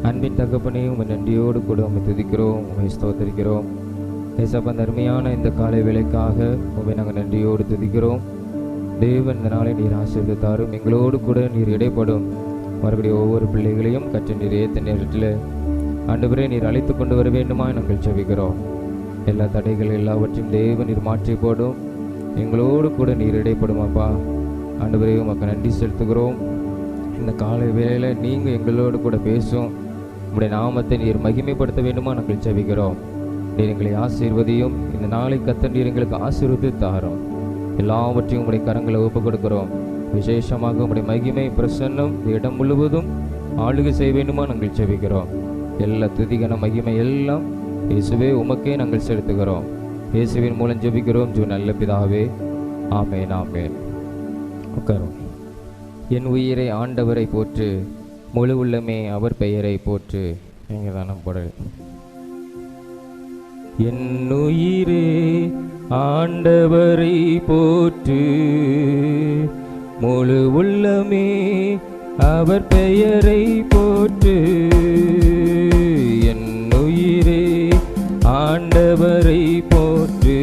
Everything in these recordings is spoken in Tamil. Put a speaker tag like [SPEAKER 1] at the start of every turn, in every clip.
[SPEAKER 1] அன்பின் தகப்பனே, உம்மை நன்றியோடு கூட உம்மை துதிக்கிறோம், உம்மை ஸ்தோத்தரிக்கிறோம். ஏசப்பா, அந்த அருமையான இந்த காலை வேளைக்காக உம்மை நாங்கள் நன்றியோடு துதிக்கிறோம். தேவன் இந்த நாளை நீர் ஆசீர்வதித்தாரும், எங்களோடு கூட நீர் இடைப்படும் மறுபடியும் ஒவ்வொரு பிள்ளைகளையும் கற்று நீர் ஏற்ற நேரத்தில் ஆண்டவரே நீர் அழைத்து கொண்டு வர வேண்டுமா நாங்கள் ஜெபிக்கிறோம். எல்லா தடைகள் எல்லாவற்றையும் தேவன் நீர் மாற்றி போடும், எங்களோடு கூட நீர் இடைப்படும். அப்பா ஆண்டவரே, உமக்கு நன்றி செலுத்துகிறோம். இந்த காலை வேளையில் நீங்கள் எங்களோடு கூட பேசும் உங்களுடைய நாமத்தை நீர் மகிமைப்படுத்த வேண்டுமா நாங்கள் ஜெபிக்கிறோம். நீர் எங்களை ஆசீர்வதியும். இந்த நாளை கர்த்தர் நீர் எங்களுக்கு ஆசீர்வதித்து தாரும். எல்லாவற்றையும் உங்களுடைய கரங்களை ஒப்புக் கொடுக்கிறோம். விசேஷமாக உங்களுடைய மகிமை பிரசன்னம் இந்த இடம் முழுவதும் ஆளுகை செய்ய வேண்டுமா நாங்கள் ஜெபிக்கிறோம். எல்லா துதிகன மகிமை எல்லாம் இயேசுவே உமக்கே நாங்கள் செலுத்துகிறோம். இயேசுவின் மூலம் ஜெபிக்கிறோம் நல்ல பிதாவே, ஆமேன் ஆமேன். உட்காரும். என் உயிரை ஆண்டவரை போற்று, முழு உள்ளமே அவர் பெயரை போற்று. நீங்கள் தானே பாடல். என் உயிரே ஆண்டவரை போற்று, முழு உள்ளமே அவர் பெயரை போற்று. என் உயிரே ஆண்டவரை போற்று,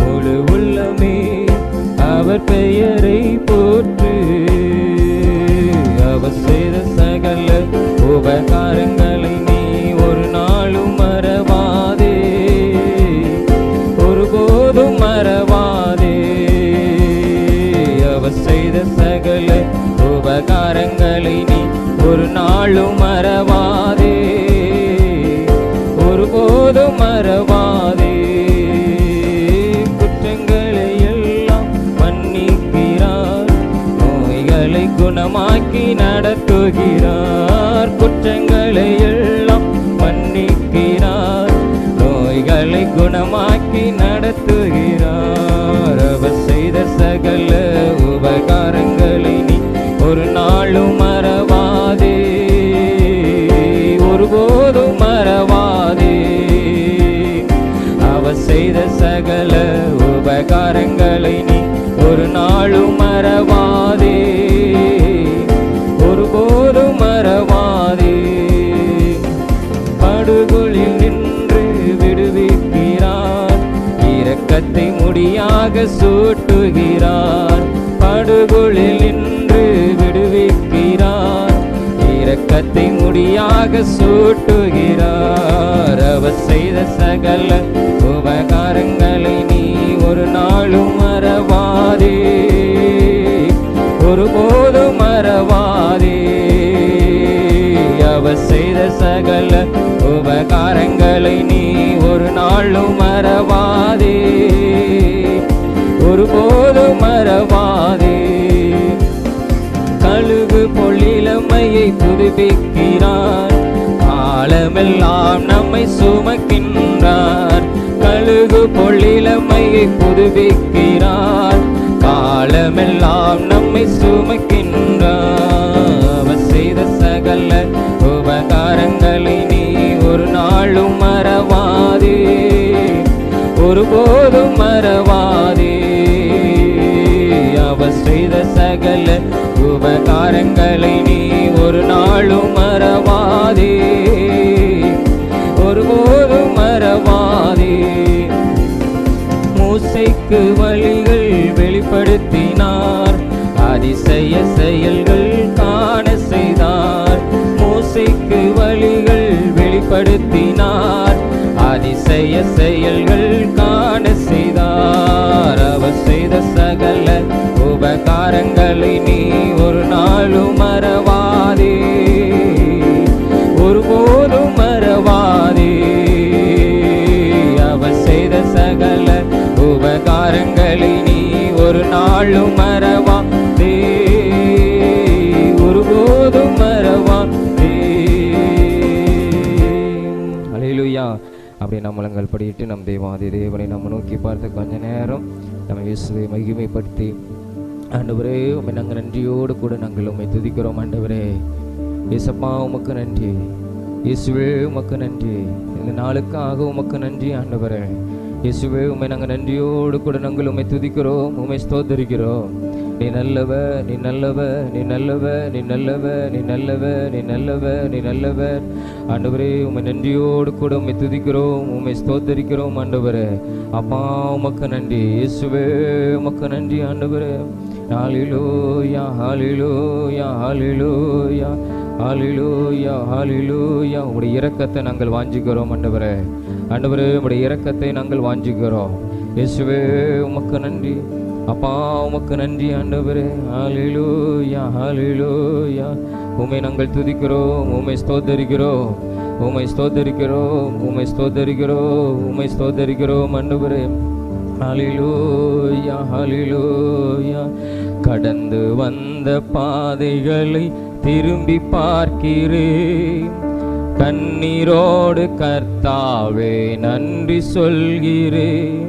[SPEAKER 1] முழு உள்ளமே அவர் பெயரை போற்று. அவர் செய்த சகல உபகாரங்களை நீ ஒரு நாளும் மறவாதே, ஒருபோதும் மறவாதே. அவர் செய்த சகல உபகாரங்களை நீ ஒரு நாளும் மறவாதே, ஒருபோதும் மறவாதே. குற்றங்களை எல்லாம் மன்னிக்கிறார், நோய்களை குணமாக்கி நடத்துகிறார். குற்றங்களை எல்லாம் மன்னிக்கிறார், நோய்களை குணமாக்கி நடத்துகிறார். அவர் செய்த சகல உபகாரங்களை நீ ஒரு நாளும் மறவாதே, ஒருபோதும் மறவாதே. அவர் செய்த சகல உபகாரங்களை நீ ஒரு நாளும் மறவாதே, ஒருபோதும் மறவாதே. படுகொலில் நின்று விடுவிக்கிறார், இரக்கத்தை முடியாக சூட்டுகிறார். படுகொலில் நின்று விடுவிக்கிறார், இரக்கத்தை முடியாக சூட்டுகிறார். அவர் செய்த சகல உபகாரங்களை நீ ஒரு நாளும் மறவாதே, ஒருபோதும் மறவாதே. அவர் செய்த சகல உபகாரங்களை நீ ஒரு நாளும் மறவாதே, ஒருபோதும் மறவாதே. கழுகு பொழிலமையை புதுப்பிக்கிறார், காலமெல்லாம் நம்மை சுமக்கின்றார். கழுகு பொழிலமையை புதுப்பிக்கிறார், காலமெல்லாம் நம்மை சுமக்கின்றார். அவர் செய்த சகல உபகாரங்களை நீ ஒரு நாளும் மறவாதே, ஒருபோதும் மறவாதே. அவர் செய்த சகல உபகாரங்களை நீ ஒரு நாளும் மறவாதே, ஒருபோதும் மறவாதே. மூசைக்கு வழிகள் வெளிப்படுத்தினார், அதிசய செயல்கள் காண செய்தார். மூசைக்கு வழிகள் வெளிப்படுத்தினார், அதிசய செயல்கள் காண செய்தார். அவர் செய்த சகல உபகாரங்களை நீ ஒரு நாளும் மறவாதே, ஒருபோதும் மறவாதே. அவர் செய்த சகல உபகாரங்களை நீ ஒரு நாளும் மறவாதே, ஒருபோதும் மறவாதே. அல்லேலூயா. அப்படி நம்மளங்கள் படிட்டு நம் தேவாதி தேவனை நம்ம நோக்கி பார்த்து கொஞ்ச நேரம் நம்ம இயேசுவை மகிமைப்படுத்தி, ஆண்டவரே உம்மை நாங்கள் நன்றியோடு கூட நாங்கள் உம்மை துதிக்கிறோம். ஆண்டவரே இயேசப்பா உமக்கு நன்றி, இயேசுவே உமக்கு நன்றி, இந்த நாளுக்காக உமக்கு நன்றி. ஆண்டவரே இயேசுவே உம்மை நாங்கள் நன்றியோடு கூட நாங்கள் உம்மை துதிக்கிறோம், உம்மை ஸ்தோத்தரிக்கிறோம். நீ நல்லவர், நீ நல்லவர், நீ நல்லவர், நீ நல்லவர், நீ நல்லவர், நீ நல்லவர், நீ நல்லவர். ஆண்டவரே, உம்மை நன்றியோடு கூட உம்மை துதிக்கிறோம், உம்மை ஸ்தோத்தரிக்கிறோம் ஆண்டவரே. அப்பா உமக்கு நன்றி, இயேசுவே உமக்கு நன்றி ஆண்டவரே. ஹல்லேலூயா, ஹல்லேலூயா, ஹல்லேலூயா, ஹல்லேலூயா, ஹல்லேலூயா. உம்முடைய இரக்கத்தை நாங்கள் வாஞ்சிக்கிறோம் ஆண்டவரே. ஆண்டவரே, உம்முடைய இரக்கத்தை நாங்கள் வாஞ்சிக்கிறோம். இயேசுவே உமக்கு நன்றி அப்பா, உமக்கு நன்றி ஆண்டவரே. ஹல்லேலூயா, ஹல்லேலூயா. உம்மை நாங்கள் துதிக்கிறோம், உம்மை ஸ்தோத்தரிக்கிறோம், உம்மை ஸ்தோத்தரிக்கிறோம், உம்மை ஸ்தோத்தரிக்கிறோம், உம்மை ஸ்தோத்தரிக்கிறோம் ஆண்டவரே. ஹல்லேலூயா, ஹல்லேலூயா. கடந்து வந்த பாதைகளை திரும்பி பார்க்கிறேன், கண்ணீரோடு கர்த்தாவே நன்றி சொல்கிறேன்,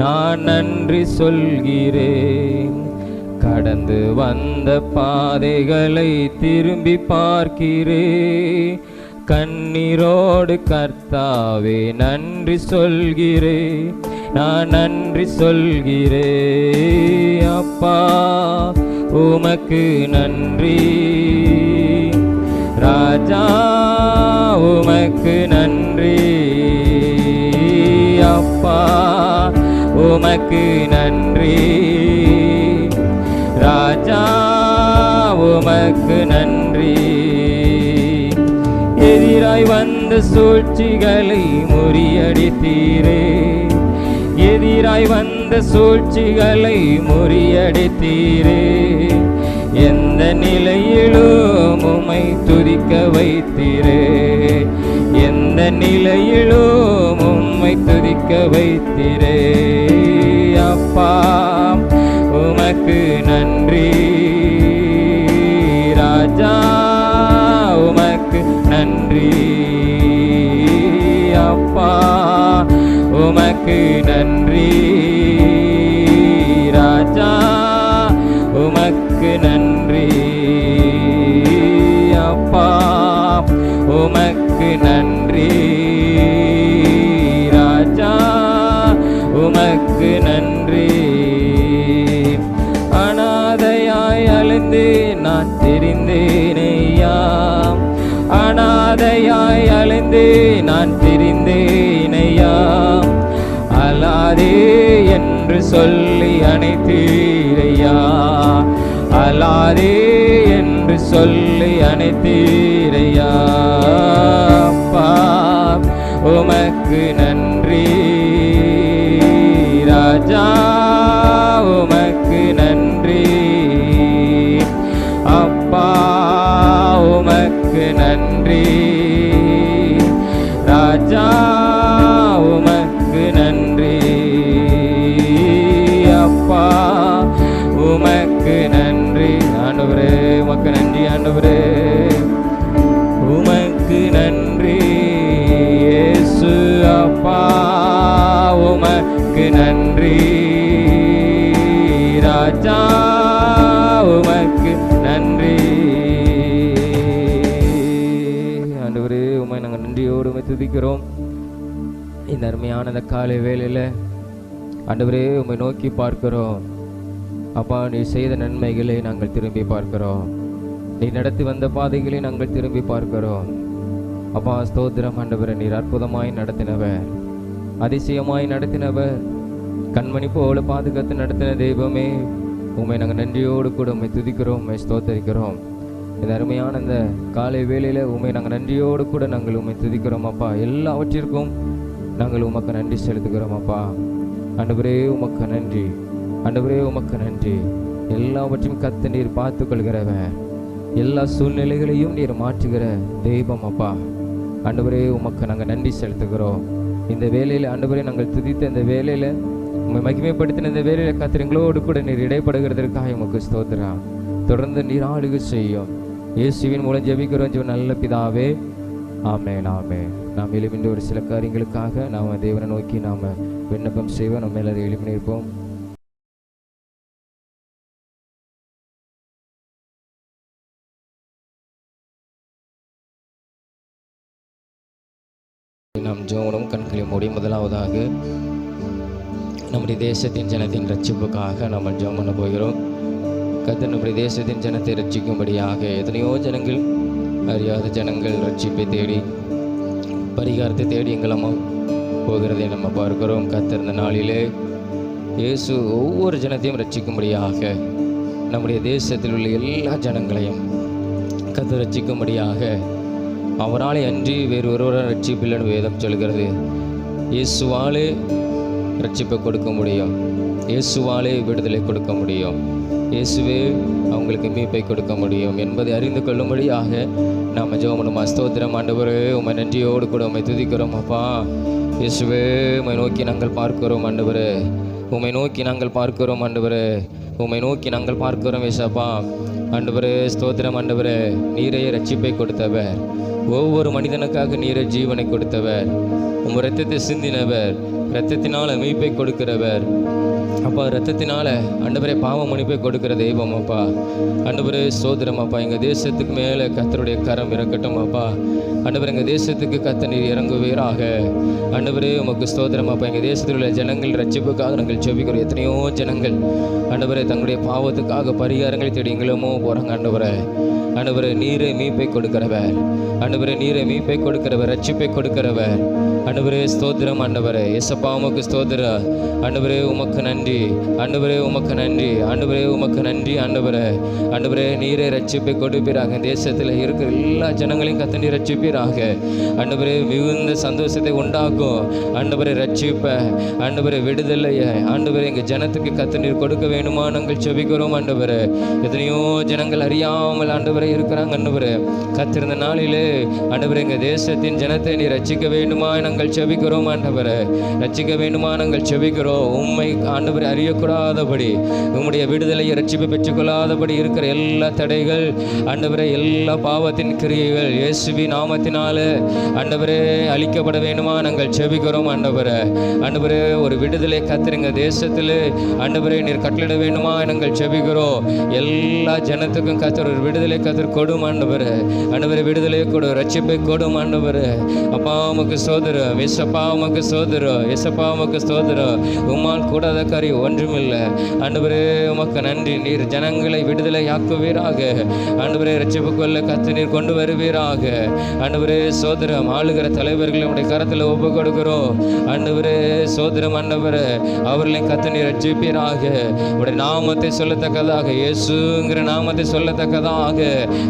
[SPEAKER 1] நான் நன்றி சொல்கிறேன். கடந்து வந்த பாதைகளை திரும்பி பார்க்கிறேன், கண்ணீரோடு கர்த்தாவே நன்றி சொல்கிறேன், நான் நன்றி சொல்கிறேன். அப்பா உமக்கு நன்றி, ராஜா உமக்கு நன்றி, அப்பா உமக்கு நன்றி, ராஜா உமக்கு நன்றி. எதிராய் வந்த சூழ்ச்சிகளை முறியடித்தீரே, எதிராய் வந்த சூழ்ச்சிகளை முறியடித்தீரே. எந்த நிலையிலும் உம்மை துதிக்க வைத்தீரே, எந்த நிலையிலும் உம்மை துதிக்க வைத்தீரே. அப்பா உமக்கு நன்றி, ராஜா உமக்கு நன்றி, அப்பா உமக்கு நன்றி, ராஜா உமக்கு நன்றி, அப்பா உமக்கு நன்றி, ராஜா உமக்கு நன்றி. அனாதையாய் அலைந்து நான் தெரிந்தேனையா, அனாதையாய் அலைந்து நான் தெரிந்தேனையா. அலாதே என்று சொல்லி அணைத்தீரையா, அலாதே என்று சொல்லி அணைத்தீரையா. அப்பா உமக்கு நன்றி, ராஜா உமக்கு நன்றி, அப்பா உமக்கு நன்றி, ராஜா உமக்கு நன்றி, அப்பா உமக்கு நன்றி. ஆண்டவரே உமக்கு நன்றி, ஆண்டவரே உமக்கு நன்றி, இயேசு அப்பா உமக்கு நன்றி, ராஜா உமக்கு நன்றி. ஆண்டவரே உம்மை நாங்கள் நன்றியோடு உம்மை துதிக்கிறோம். இந்த அருமையான இந்த காலை வேளையில் ஆண்டவரே உம்மை நோக்கி பார்க்கிறோம். அப்பா, நீ செய்த நன்மைகளை நாங்கள் திரும்பி பார்க்கிறோம், நீ நடத்தி வந்த பாதைகளை நாங்கள் திரும்பி பார்க்கிறோம். அப்பா ஸ்தோத்திரம் ஆண்டவரே, நீர் அற்புதமாய் நடத்தினவர், அதிசயமாய் நடத்தினவர், கண்மணி போல பாதுகாத்து நடத்தின தெய்வமே, உம்மை நாங்கள் நன்றியோடு கூட உம்மை துதிக்கிறோம், உம்மை ஸ்தோத்தரிக்கிறோம். இந்த அருமையான இந்த காலை வேளையில் உம்மை நாங்கள் நன்றியோடு கூட நாங்கள் உம்மை துதிக்கிறோம். அப்பா எல்லாவற்றிற்கும் நாங்கள் உமக்கு நன்றி செலுத்துகிறோம். அப்பா ஆண்டவரே உமக்கு நன்றி, ஆண்டவரே உமக்கு நன்றி. எல்லாவற்றையும் கத்து நீர் பார்த்து கொள்கிறவர், எல்லா சூழ்நிலைகளையும் நீர் மாற்றுகிற தெய்வம். அப்பா ஆண்டவரே உமக்கு நாங்கள் நன்றி செலுத்துகிறோம். இந்த வேலையில் ஆண்டவரே நாங்கள் துதித்த இந்த வேலையில் உம்மை மகிமைப்படுத்தின இந்த வேலையில் கர்த்தர் எங்களோடு கூட நீர் இடைப்படுகிறதற்காக உமக்கு ஸ்தோத்திரம். தொடர்ந்து நீர் ஆளுகை செய்யும். இயேசுவின் மூலம் ஜெபிக்கிறோம் ஜீவன் நல்ல பிதாவே, ஆமென், ஆமென். நாம் எழுமின்ற ஒரு சில காரியங்களுக்காக நாம் தேவனை நோக்கி நாம் விண்ணப்பம் செய்வோம். நம்ம எல்லாரும் எழுப்பி நிற்போம். நாம் ஜெபம் கண்களை மூடி முதலாவதாக நம்முடைய தேசத்தின் ஜனத்தின் ரட்சிப்புக்காக நாம் ஜெபம் பண்ண போகிறோம். கர்த்தர் நம்முடைய தேசத்தின் ஜனத்தை ரட்சிக்கும்படியாக எத்தனையோ ஜனங்கள், அறியாத ஜனங்கள் ரட்சிப்பை தேடி பரிகாரத்தை தேடி எங்களம்மா போகிறதை நம்ம பார்க்கிறோம். கர்த்தர் இந்த நாளிலே இயேசு ஒவ்வொரு ஜனத்தையும் ரட்சிக்கும்படியாக, நம்முடைய தேசத்தில் உள்ள எல்லா ஜனங்களையும் கர்த்தர் ரட்சிக்கும்படியாக, அவராலே அன்றி வேறு ஒருவரை ரட்சிப்பில்லைன்னு வேதம் சொல்கிறது. இயேசுவாலே ரட்சிப்பை கொடுக்க முடியும், இயேசுவாலே விடுதலை கொடுக்க முடியும், இயேசுவே அவங்களுக்கு மீட்பை கொடுக்க முடியும் என்பதை அறிந்து கொள்ளும்படியாக நாம் ஜெபம் பண்ணுவோம். ஸ்தோத்திரம் ஆண்டவரே, உம்மை நன்றியோடு கூட உம்மை துதிக்கிறோம் அப்பா. இயேசுவே, உம்மை நோக்கி நாங்கள் பார்க்கிறோம் ஆண்டவரே, உம்மை நோக்கி நாங்கள் பார்க்கிறோம் ஆண்டவரே, உம்மை நோக்கி நாங்கள் பார்க்கிறோம் ஏசப்பா. ஆண்டவரே ஸ்தோத்திரம் ஆண்டவரே, நீரே ரட்சிப்பை கொடுத்தவர், ஒவ்வொரு மனிதனுக்காக நீரே ஜீவனை கொடுத்தவர், உம் இரத்தத்தை சிந்தினவர், இரத்தத்தினால மீட்பை கொடுக்கிறவர் அப்பா. இரத்தத்தினால ஆண்டவரே பாவ மன்னிப்பை கொடுக்கிற தெய்வம் அப்பா. ஆண்டவரே ஸ்தோத்திரம் அப்பா. எங்கள் தேசத்துக்கு மேலே கர்த்தருடைய கரம் இறக்கட்டும் அப்பா. ஆண்டவரே எங்கள் தேசத்துக்கு கர்த்தர் நீர் இறங்குவீராக. ஆண்டவரே உமக்கு ஸ்தோத்திரம் அப்பா. எங்கள் தேசத்தில் உள்ள ஜனங்கள் ரட்சிப்புக்காக நாங்கள் ஜெபிக்கிறோம். எத்தனையோ ஜனங்கள் ஆண்டவரே தங்களுடைய பாவத்துக்காக பரிகாரங்களை தேடி எங்களுமோ போகிறாங்க ஆண்டவரே. ஆண்டவரே நீரே மீட்பை கொடுக்கிறவர், ஆண்டவரே நீரே மீட்பை கொடுக்கிறவர், ரட்சிப்பை கொடுக்கிறவர். ஆண்டவரே ஸ்தோத்திரம் ஆண்டவரே. இயேசப்பா உமக்கு ஸ்தோத்திரம் ஆண்டவரே, உமக்கு நன்றி ஆண்டவரே, உமக்கு நன்றி ஆண்டவரே, உமக்கு நன்றி ஆண்டவரே. ஆண்டவரே நீரே ரட்சிப்பை கொடுப்பீராக. தேசத்தில் இருக்கிற எல்லா ஜனங்களையும் கர்த்தர் நீர் ரட்சிப்பீராக. ஆண்டவரே மிகுந்த சந்தோஷத்தை உண்டாக்கும் ஆண்டவரே, ரட்சிப்பை ஆண்டவரே, விடுதலையை ஆண்டவரே எங்கள் ஜனத்துக்கு கர்த்தர் நீர் கொடுக்க வேணுமா நாங்கள் ஜெபிக்கிறோம் ஆண்டவரே. எத்தனையோ ஜனங்கள் அறியாமல் ஆண்டவரே இருக்கிறாங்க ஆண்டவரே. கர்த்தர் இந்த நாளிலே ஆண்டவரே எங்கள் தேசத்தின் ஜனத்தை நீர் ரட்சிக்க வேண்டுமா நாங்கள் ஜெபிக்கிறோம் ஆண்டவரே. ரட்சிக்க வேண்டுமா நாங்கள் ஜெபிக்கிறோம். உம்மை ஆண்டவரை அறியக்கூடாதபடி, உம்முடைய விடுதலையை ரட்சிப்பை பெற்றுக்கொள்ளாதபடி இருக்கிற எல்லா தடைகள் ஆண்டவரே, எல்லா பாவத்தின் கிரியைகள் இயேசுவி நாமத்தினால ஆண்டவரே அழிக்கப்பட வேண்டுமா நாங்கள் ஜெபிக்கிறோம் ஆண்டவரே. ஆண்டவரே ஒரு விடுதலை கர்த்தருங்க தேசத்தில் ஆண்டவரே நீர் கட்டளிட வேண்டுமா நாங்கள் ஜெபிக்கிறோம். எல்லா ஜனத்துக்கும் கர்த்தர் ஒரு விடுதலை கர்த்தர் கொடும் ஆண்டவரே. ஆண்டவரே விடுதலை கொடு, ரட்சிப்பை கொடும் ஆண்டவரே. அப்பா உமக்கு ஸ்தோத்திரம், இயேசப்பா உமக்கு ஸ்தோத்திரம், இயேசப்பா உமக்கு ஸ்தோத்திரம். உம்மால் கூடாத காரியம் ஒன்றுமில்லை ஆண்டவரே. உமக்கு நன்றி. நீர் ஜனங்களை விடுதலை ஆக்குவீராக ஆண்டவரே. ரட்சிப்புக்குள்ள கர்த்தர் நீர் கொண்டு வருவீராக ஆண்டவரே. சோதரம் ஆளுகிற தலைவர்களை உடைய கரத்தில் ஒப்பு கொடுக்கிறோம் ஆண்டவரே. சோதரம் ஆண்டவரே, அவர்களையும் கர்த்தர் நீர் ரட்சிப்பீராக. உடைய நாமத்தை சொல்லத்தக்கதாக, இயேசுங்கிற நாமத்தை சொல்லத்தக்கதாக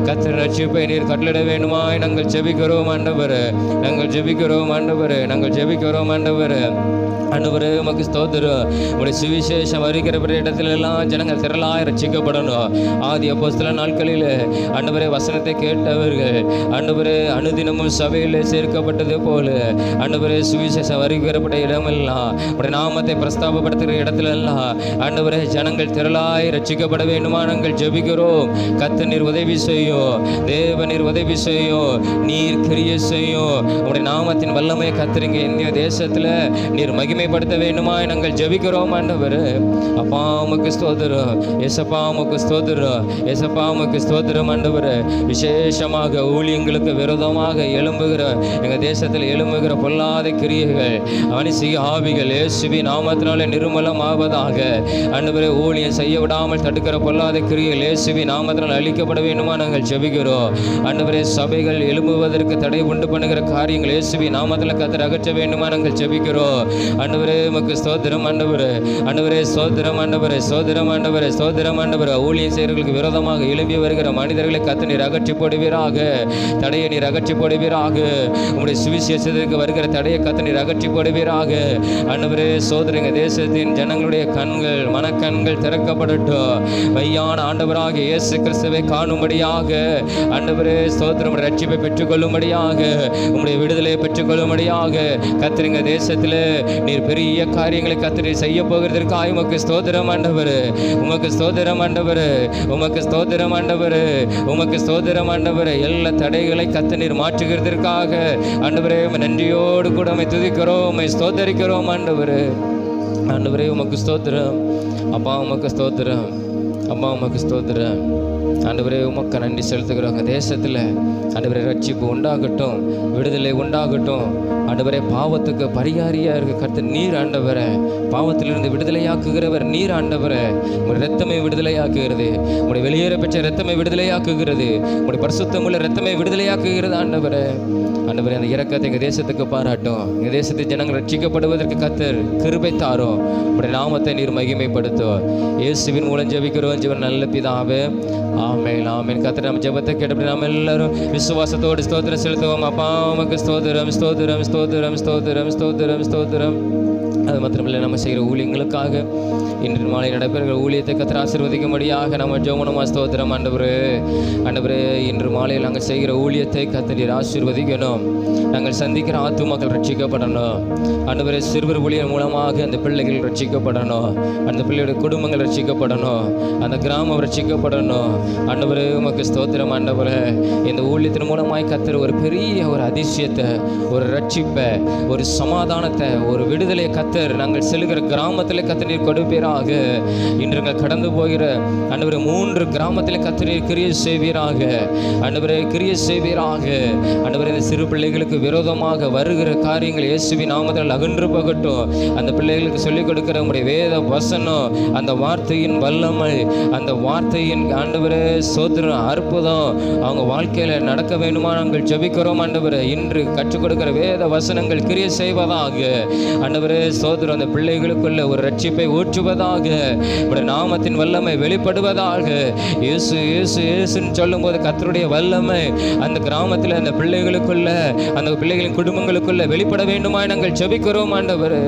[SPEAKER 1] கர்த்தர் ரட்சிப்பை நீர் கட்டளிட வேண்டுமா நாங்கள் ஜெபிக்கிறோம் ஆண்டவரே. நாங்கள் ஜெபிக்கிறோம் ஆண்டவரே, நாங்கள் ஜெபிக்கிறோம் ஆண்டவரே. ஆண்டவரே உமக்கு ஸ்தோத்திரம். உடைய சுவிசேஷம் வருகிற இடத்துல எல்லாம் ஜனங்கள் திரளாய் ரட்சிக்கப்படணும். ஆதி அப்போஸ்தல நாட்களில் ஆண்டவரே வசனத்தை கேட்டவர்கள் ஆண்டவரே அனுதினமும் சபையில் சேர்க்கப்பட்டது போல ஆண்டவரே சுவிசேஷம் வருகிறப்பட்ட இடமெல்லாம் உடைய நாமத்தை பிரஸ்தாபப்படுத்துகிற இடத்துல எல்லாம் ஆண்டவரே ஜனங்கள் திரளாய் ரட்சிக்கப்பட வேண்டுமா நாங்கள் ஜெபிக்கிறோம். கர்த்தர் நீர் உதவி செய்யும், தேவ நீர் உதவி செய்யும், நீர் கிரியை செய்யும். உடைய நாமத்தின் வல்லமை கர்த்தருங்க இந்திய தேசத்தில் நீர் மகிமைப்படுத்த வேண்டுமா நாங்கள் ஜெபிக்கிறோம் ஆண்டவரே. அப்பா உமக்கு ஸ்தோத்திரம், இயேசப்பா உமக்கு ஸ்தோத்திரம், இயேசப்பா உமக்கு ஸ்தோத்திரம் ஆண்டவரே. விசேஷமாக ஊழியங்களுக்கு விரோதமாக எழும்புகிற எங்கள் தேசத்தில் எழும்புகிற பொல்லாத கிரியைகள் அனிசிக ஆவிகள் இயேசுவி நாமத்தினாலே நிர்மூலம் ஆவதாக ஆண்டவரே. ஊழியம் செய்ய விடாமல் தடுக்கிற பொல்லாத கிரியைகள் இயேசுவி நாமத்தினால் அழிக்கப்பட வேண்டுமா நாங்கள் ஜெபிக்கிறோம் ஆண்டவரே. சபைகள் எழும்புவதற்கு தடை உண்டு பண்ணுகிற காரியங்கள் இயேசுவி நாமத்தில் கர்த்தர் அகற்ற வேண்டுமா நாங்கள் ஜெபிக்கிறோம் ஆண்டவரே. உமக்கு ஸ்தோத்திரம் ஆண்டவரே. ஆண்டவரே ஸ்தோத்திரம் ஆண்டவரே, ஸ்தோத்திரம் ஆண்டவரே, ஸ்தோத்திரம் ஆண்டவரே. ஊழியம் செய்கிறவர்களுக்கு விரோதமாக எழும்பி வருகிற மனிதர்களை கர்த்தர் நீர் அகற்றி போடுவீராக. தடையை நீர் அகற்றி போடுவீராக. உங்களுடைய சுவிசேஷத்திற்கு வருகிற தடையை கர்த்தர் நீர் அகற்றி போடுவீராக ஆண்டவரே. சோதரங்க தேசத்தின் ஜனங்களுடைய கண்கள் மனக்கண்கள் திறக்கப்படட்டும். மையான ஆண்டவராக இயேசு கிறிஸ்துவை காணும்படியாக ஆண்டவரே ஸ்தோத்திரம். ரட்சிப்பை பெற்றுக்கொள்ளும்படியாக, உங்களுடைய விடுதலையை பெற்றுக்கொள்ளும்படியாக கர்த்தருங்க தேசத்தில் நீர் பெரிய காரியங்களை கர்த்தர் செய்ய போகிறதற்காக உமக்கு ஸ்தோத்திரம் ஆண்டவரே. உமக்கு ஸ்தோத்திரம் ஆண்டவரே, உமக்கு ஸ்தோத்திரம் ஆண்டவரே, உமக்கு ஸ்தோத்திரம் ஆண்டவரே. எல்லா தடைகளை கர்த்தர் நீர் மாற்றுகிறதற்காக ஆண்டவரே நன்றியோடு கூட உம்மை துதிக்கிறோம், உம்மை ஸ்தோத்தரிக்கிறோம் ஆண்டவரே. ஆண்டவரே உமக்கு ஸ்தோத்திரம் அப்பா, உமக்கு ஸ்தோத்திரம் அப்பா, உமக்கு ஸ்தோத்திரம் ஆண்டவரே. உமக்கு நன்றி செலுத்துகிறோங்க. தேசத்தில் ஆண்டவரே ரட்சிப்பு உண்டாகட்டும், விடுதலை உண்டாகட்டும் ஆண்டவரே, பாவத்துக்கு பரிகாரியா இருக்க கர்த்தர் நீர் ஆண்டவரே. பாவத்திலிருந்து விடுதலையாக்குகிறவர் நீர் ஆண்டவரே. உங்களுடைய இரத்தமே விடுதலையாக்குகிறது. உங்களுடைய வெளியேற பெற்ற இரத்தமே விடுதலையாக்குகிறது. உங்களுடைய பரிசுத்தமுள்ள இரத்தமே விடுதலையாக்குகிறது ஆண்டவரே. ஆண்டவரே, அந்த இரக்கத்தை எங்கள் தேசத்துக்கு பாராட்டும். எங்கள் தேசத்து ஜனங்கள் ரட்சிக்கப்படுவதற்கு கர்த்தர் கிருபை தாரும். உங்களுடைய நாமத்தை நீர் மகிமைப்படுத்தும். இயேசுவின் மூலம் ஜெபிக்கிறோம் ஜீவன் நல்ல பிதாவே. ஆமென், ஆமென். கர்த்தர் நம்ம ஜெபத்தை கேட்டபடி நாம் எல்லாரும் விசுவாசத்தோடு ஸ்தோத்திரம் செலுத்துவோம். அப்பா உமக்கு ஸ்தோத்திரம், ஸ்தோத்திரம், ஸ்தோத்திரம், ஸ்தோத்திரம், ஸ்தோத்திரம், ஸ்தோத்திரம். அது மாத்திரமில்லை, நம்ம செய்கிற ஊழியங்களுக்காக இன்று மாலை நடைபெறுகிற ஊழியத்தை கர்த்தர் ஆசீர்வதிக்கும்படியாக நம்ம ஜெபமா ஸ்தோத்திரம். ஆண்டவரே, ஆண்டவரே, இன்று மாலையில் நாங்கள் செய்கிற ஊழியத்தை கர்த்தர் ஆசீர்வதிக்கணும். நாங்கள் சந்திக்கிற ஆத்துமாக்கள் ரட்சிக்கப்படணும். ஆண்டவரே, சிறுவர் ஊழியர் மூலமாக அந்த பிள்ளைகள் ரட்சிக்கப்படணும். அந்த பிள்ளையோட குடும்பங்கள் ரட்சிக்கப்படணும். அந்த கிராமம் ரட்சிக்கப்படணும். ஆண்டவரே, உமக்கு ஸ்தோத்திரம். ஆண்டவரே, இந்த ஊழியத்தின் மூலமாய் கர்த்தர் ஒரு பெரிய ஒரு அதிசயத்தை, ஒரு ரட்சிப்பை, ஒரு சமாதானத்தை, ஒரு விடுதலையை கர்த்தர் நாங்கள் செல்கிற கிராமத்தில் கர்த்தர் நீர் கொடுப்பீராக. இன்று கடந்து போகிற ஆண்டவரே 3 கிராமத்தில் கர்த்தர் நீர் கிரியை செய்வீராக. ஆண்டவரே, கிரியை செய்வீராக. ஆண்டவரே, இந்த சிறு பிள்ளைகளுக்கு விரோதமாக வருகிற காரியங்கள் இயேசுவின் நாமத்தில் அகன்று போகட்டும். அந்த பிள்ளைகளுக்கு சொல்லிக் கொடுக்கிற உங்களுடைய வேத வசனம், அந்த வார்த்தையின் வல்லமை, அந்த வார்த்தையின் ஆண்டவரே ஸ்தோத்திரம் அற்புதம் அவங்க வாழ்க்கையில் நடக்க வேண்டுமா நாங்கள் ஜெபிக்கிறோம். ஆண்டவரே, இன்று கற்றுக் கொடுக்கிற வேத வசனங்கள் கிரியை செய்வதாக. ஆண்டவரே ஸ்தோத்திரம், அந்த பிள்ளைகளுக்குள்ள ஒரு ரட்சிப்பை ஊற்றுவதாக. உடைய நாமத்தின் வல்லமை வெளிப்படுவதாக. இயேசு இயேசு இயேசுன்னு சொல்லும்போது கர்த்தருடைய வல்லமை அந்த கிராமத்தில் அந்த பிள்ளைகளுக்குள்ள, அந்த பிள்ளைகளின் குடும்பங்களுக்குள்ள வெளிப்பட வேண்டுமா நாங்கள் ஜெபிக்கிறோம். ஆண்டவரே,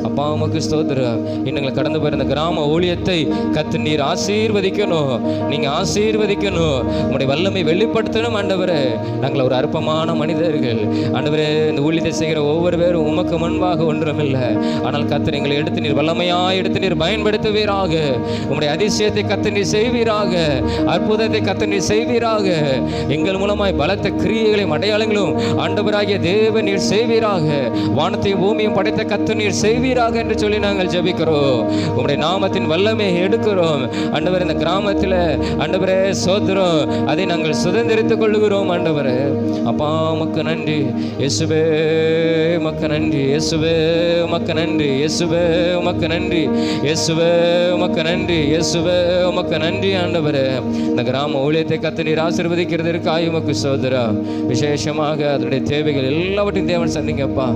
[SPEAKER 1] அப்பா உமக்கு ஸ்தோத்திரம். இன்னங்களை கடந்து போகிற அந்த கிராம ஊழியத்தை கர்த்தர் நீர் ஆசீர்வதிக்கணும். நீங்கள் ஆசீர்வதிக்கணும். உங்களுடைய வல்லமை வெளிப்படுத்தணும். ஆண்டவரே, நாங்கள் ஒரு அற்பமான மனிதர்கள். ஆண்டவரே, இந்த ஊழியத்தை செய்கிற ஒவ்வொரு பேரும் உமக்கு முன்பாக ஒன்றுமில்லை. ஆனால் கர்த்தர் எங்களை எடுத்து நீர் வல்லமையாய் எடுத்து நீர் பயன்படுத்துவீராக. உங்களுடைய அதிசயத்தை கர்த்தர் நீர் செய்வீராக. அற்புதத்தை கர்த்தர் நீர் செய்வீராக. எங்கள் மூலமாய் பலத்த கிரியைகளையும் அடையாளங்களும் ஆண்டவராகிய தேவன் நீர் செய்வீராக. வானத்தையும் பூமியும் படைத்த கர்த்தர் நீர் செய்வீராக என்று சொல்லி நாங்கள் ஜெபிக்கிறோம். உங்களுடைய நாமத்தின் வல்லமை எடுக்கிறோம். ஆண்டவர், இந்த கிராமத்தில் ஆண்டவரே சோதரம் அதை நாங்கள் சுதந்திரித்துக் கொள்ளுகிறோம். ஆண்டவரே, அப்பா உமக்கு நன்றி. இயேசுவே உமக்கு நன்றி. இயேசுவே உமக்கு நன்றி. இயேசுவே உமக்கு நன்றி. இயேசுவே உமக்கு நன்றி. இயேசுவே உமக்கு நன்றி. ஆண்டவரே, இந்த கிராம ஊழியத்தை கர்த்தர் நீர் ஆசீர்வதிக்கிறதற்காக உமக்கு ஸ்தோத்திரம். விசேஷமாக அதனுடைய தேவைகள் எல்லாவற்றையும் தேவன் சந்திங்கப்பா.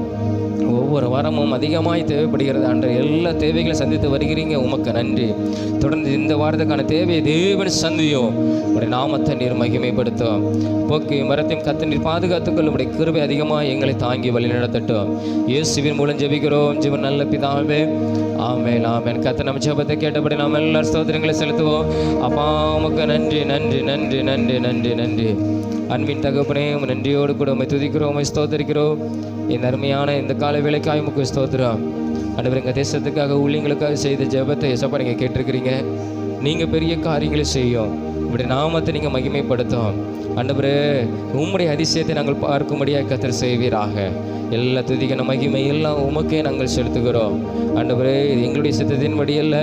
[SPEAKER 1] ஒவ்வொரு வாரமும் அதிகமாய் தேவைப்படுகிறது. அன்று எல்லா தேவைகளை சந்தித்து வருகிறீங்க. உமக்கு நன்றி. தொடர்ந்து இந்த வாரத்துக்கான தேவையை தேவன் சந்தியும். உடைய நாமத்தை நீர் மகிமைப்படுத்தும். போக்கு மரத்தையும் கர்த்தர் நீர் பாதுகாத்துக்கொள்ள உடைய கிருபை அதிகமாக எங்களை தாங்கி வழி நடத்தட்டும். இயேசுவின் மூலம் ஜெபிக்கிறோம் ஜீவன் நல்ல பிதாவே. ஆமென், ஆமென். கர்த்தர் நம்ம ஜெபத்தை கேட்டபடி நாம் எல்லா ஸ்தோத்திரங்களை செலுத்துவோம். அப்பா உமக்கு நன்றி, நன்றி, நன்றி, நன்றி, நன்றி, நன்றி. அன்பின் தகப்பனே, நன்றியோடு கூட உம்மை துதிக்கிறோம், உம்மை ஸ்தோத்திரிக்கிறோம். இந்த அருமையான இந்த கால வேளைக்காய் உமக்கு ஸ்தோத்திரம். ஆண்டவர், எங்கள் தேசத்துக்காக ஊழியங்களுக்காக செய்த ஜெபத்தை எசப்பா நீங்கள் கேட்டிருக்கிறீங்க. நீங்கள் பெரிய காரியங்களை செய்யும். உங்களுடைய நாமத்தை நீங்கள் மகிமைப்படுத்தும். ஆண்டவரே, உம்முடைய அதிசயத்தை நாங்கள் பார்க்கும்படியாக கர்த்தர் செய்வீராக. எல்லா துதிக்கான மகிமை எல்லாம் உமக்கே நாங்கள் செலுத்துகிறோம். ஆண்டவரே, இது எங்களுடைய சித்தத்தின்படி அல்ல,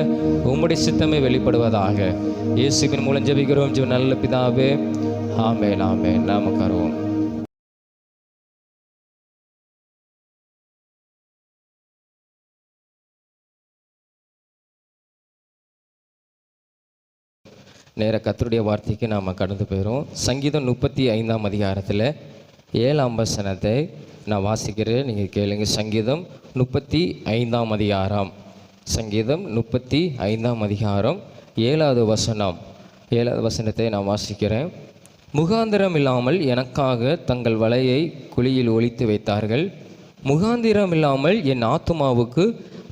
[SPEAKER 1] உம்முடைய சித்தமே வெளிப்படுவதாக. இயேசுவின் மூலம் ஜெபிக்கிறோம் ஜீவன் நல்ல பிதாவே. ஆமென், ஆமென். நாம உட்காருவோம். நேர கர்த்தருடைய வார்த்தைக்கு நாம் கடந்து போயிடும். சங்கீதம் 35ஆம் அதிகாரத்தில் 7ஆம் வசனத்தை நான் வாசிக்கிறேன், நீங்கள் கேளுங்க. சங்கீதம் 35ஆம் அதிகாரம், சங்கீதம் 35ஆம் அதிகாரம் 7வது வசனம். 7வது வசனத்தை நான் வாசிக்கிறேன். முகாந்திரம் இல்லாமல் எனக்காக தங்கள் வலையை குழியில் ஒளித்து வைத்தார்கள். முகாந்திரம் இல்லாமல் என் ஆத்துமாவுக்கு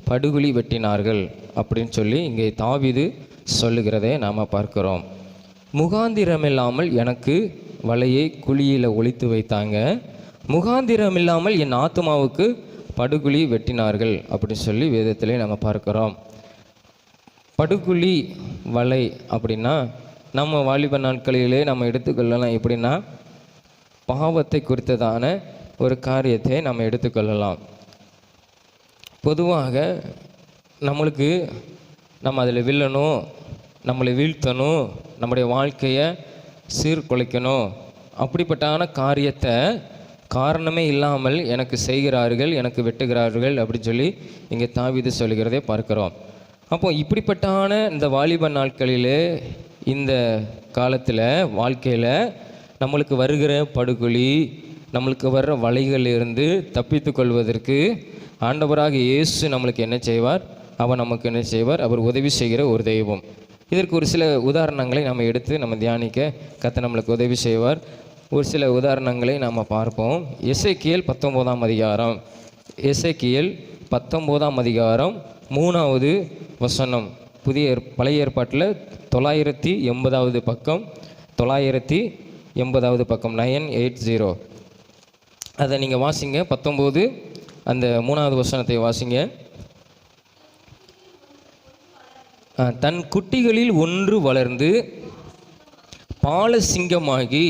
[SPEAKER 1] படுகுழி வெட்டினார்கள் அப்படின்னு சொல்லி இங்கே தாவீது சொல்லுகிறதை நாம் பார்க்கிறோம். முகாந்திரம் இல்லாமல் எனக்கு வலையை குழியில் ஒளித்து வைத்தாங்க, முகாந்திரம் இல்லாமல் என் ஆத்துமாவுக்கு படுகுழி வெட்டினார்கள் அப்படின்னு சொல்லி வேதத்திலே நம்ம பார்க்கிறோம். படுகுழி வலை அப்படின்னா நம்ம வாலிப நாட்களிலே நம்ம எடுத்துக்கொள்ளலாம். எப்படின்னா பாவத்தை குறித்ததான ஒரு காரியத்தை நம்ம எடுத்துக்கொள்ளலாம். பொதுவாக நம்மளுக்கு நம்ம அதில் வில்லணும், நம்மளை வீழ்த்தணும், நம்முடைய வாழ்க்கையை சீர்குலைக்கணும், அப்படிப்பட்டான காரியத்தை காரணமே இல்லாமல் எனக்கு செய்கிறார்கள், எனக்கு வெட்டுகிறார்கள் அப்படின்னு சொல்லி இங்கே தாவீது சொல்கிறதை பார்க்கிறோம். அப்போ இப்படிப்பட்டான இந்த வாலிப நாட்களிலே, இந்த காலத்தில் வாழ்க்கையில் நம்மளுக்கு வருகிற படுகொலி, நம்மளுக்கு வர்ற வலைகளிலிருந்து தப்பித்து கொள்வதற்கு ஆண்டவராக இயேசு நம்மளுக்கு என்ன செய்வார்? அவர் நமக்கு என்ன செய்வார்? அவர் உதவி செய்கிற ஒரு தெய்வம். இதற்கு ஒரு சில உதாரணங்களை நம்ம எடுத்து நம்ம தியானிக்க கர்த்தர் நம்மளுக்கு உதவி செய்வார். ஒரு சில உதாரணங்களை நாம் பார்ப்போம். எசேக்கியேல் 19ஆம் அதிகாரம், எசேக்கியேல் 19ஆம் அதிகாரம் 3வது வசனம். பழைய ஏற்பாட்டில் 980வது பக்கம், 980வது பக்கம், 980. அதை நீங்கள் வாசிங்க. 19 அந்த 3வது வசனத்தை வாசிங்க. தன் குட்டிகளில் ஒன்று வளர்ந்து பாலசிங்கமாகி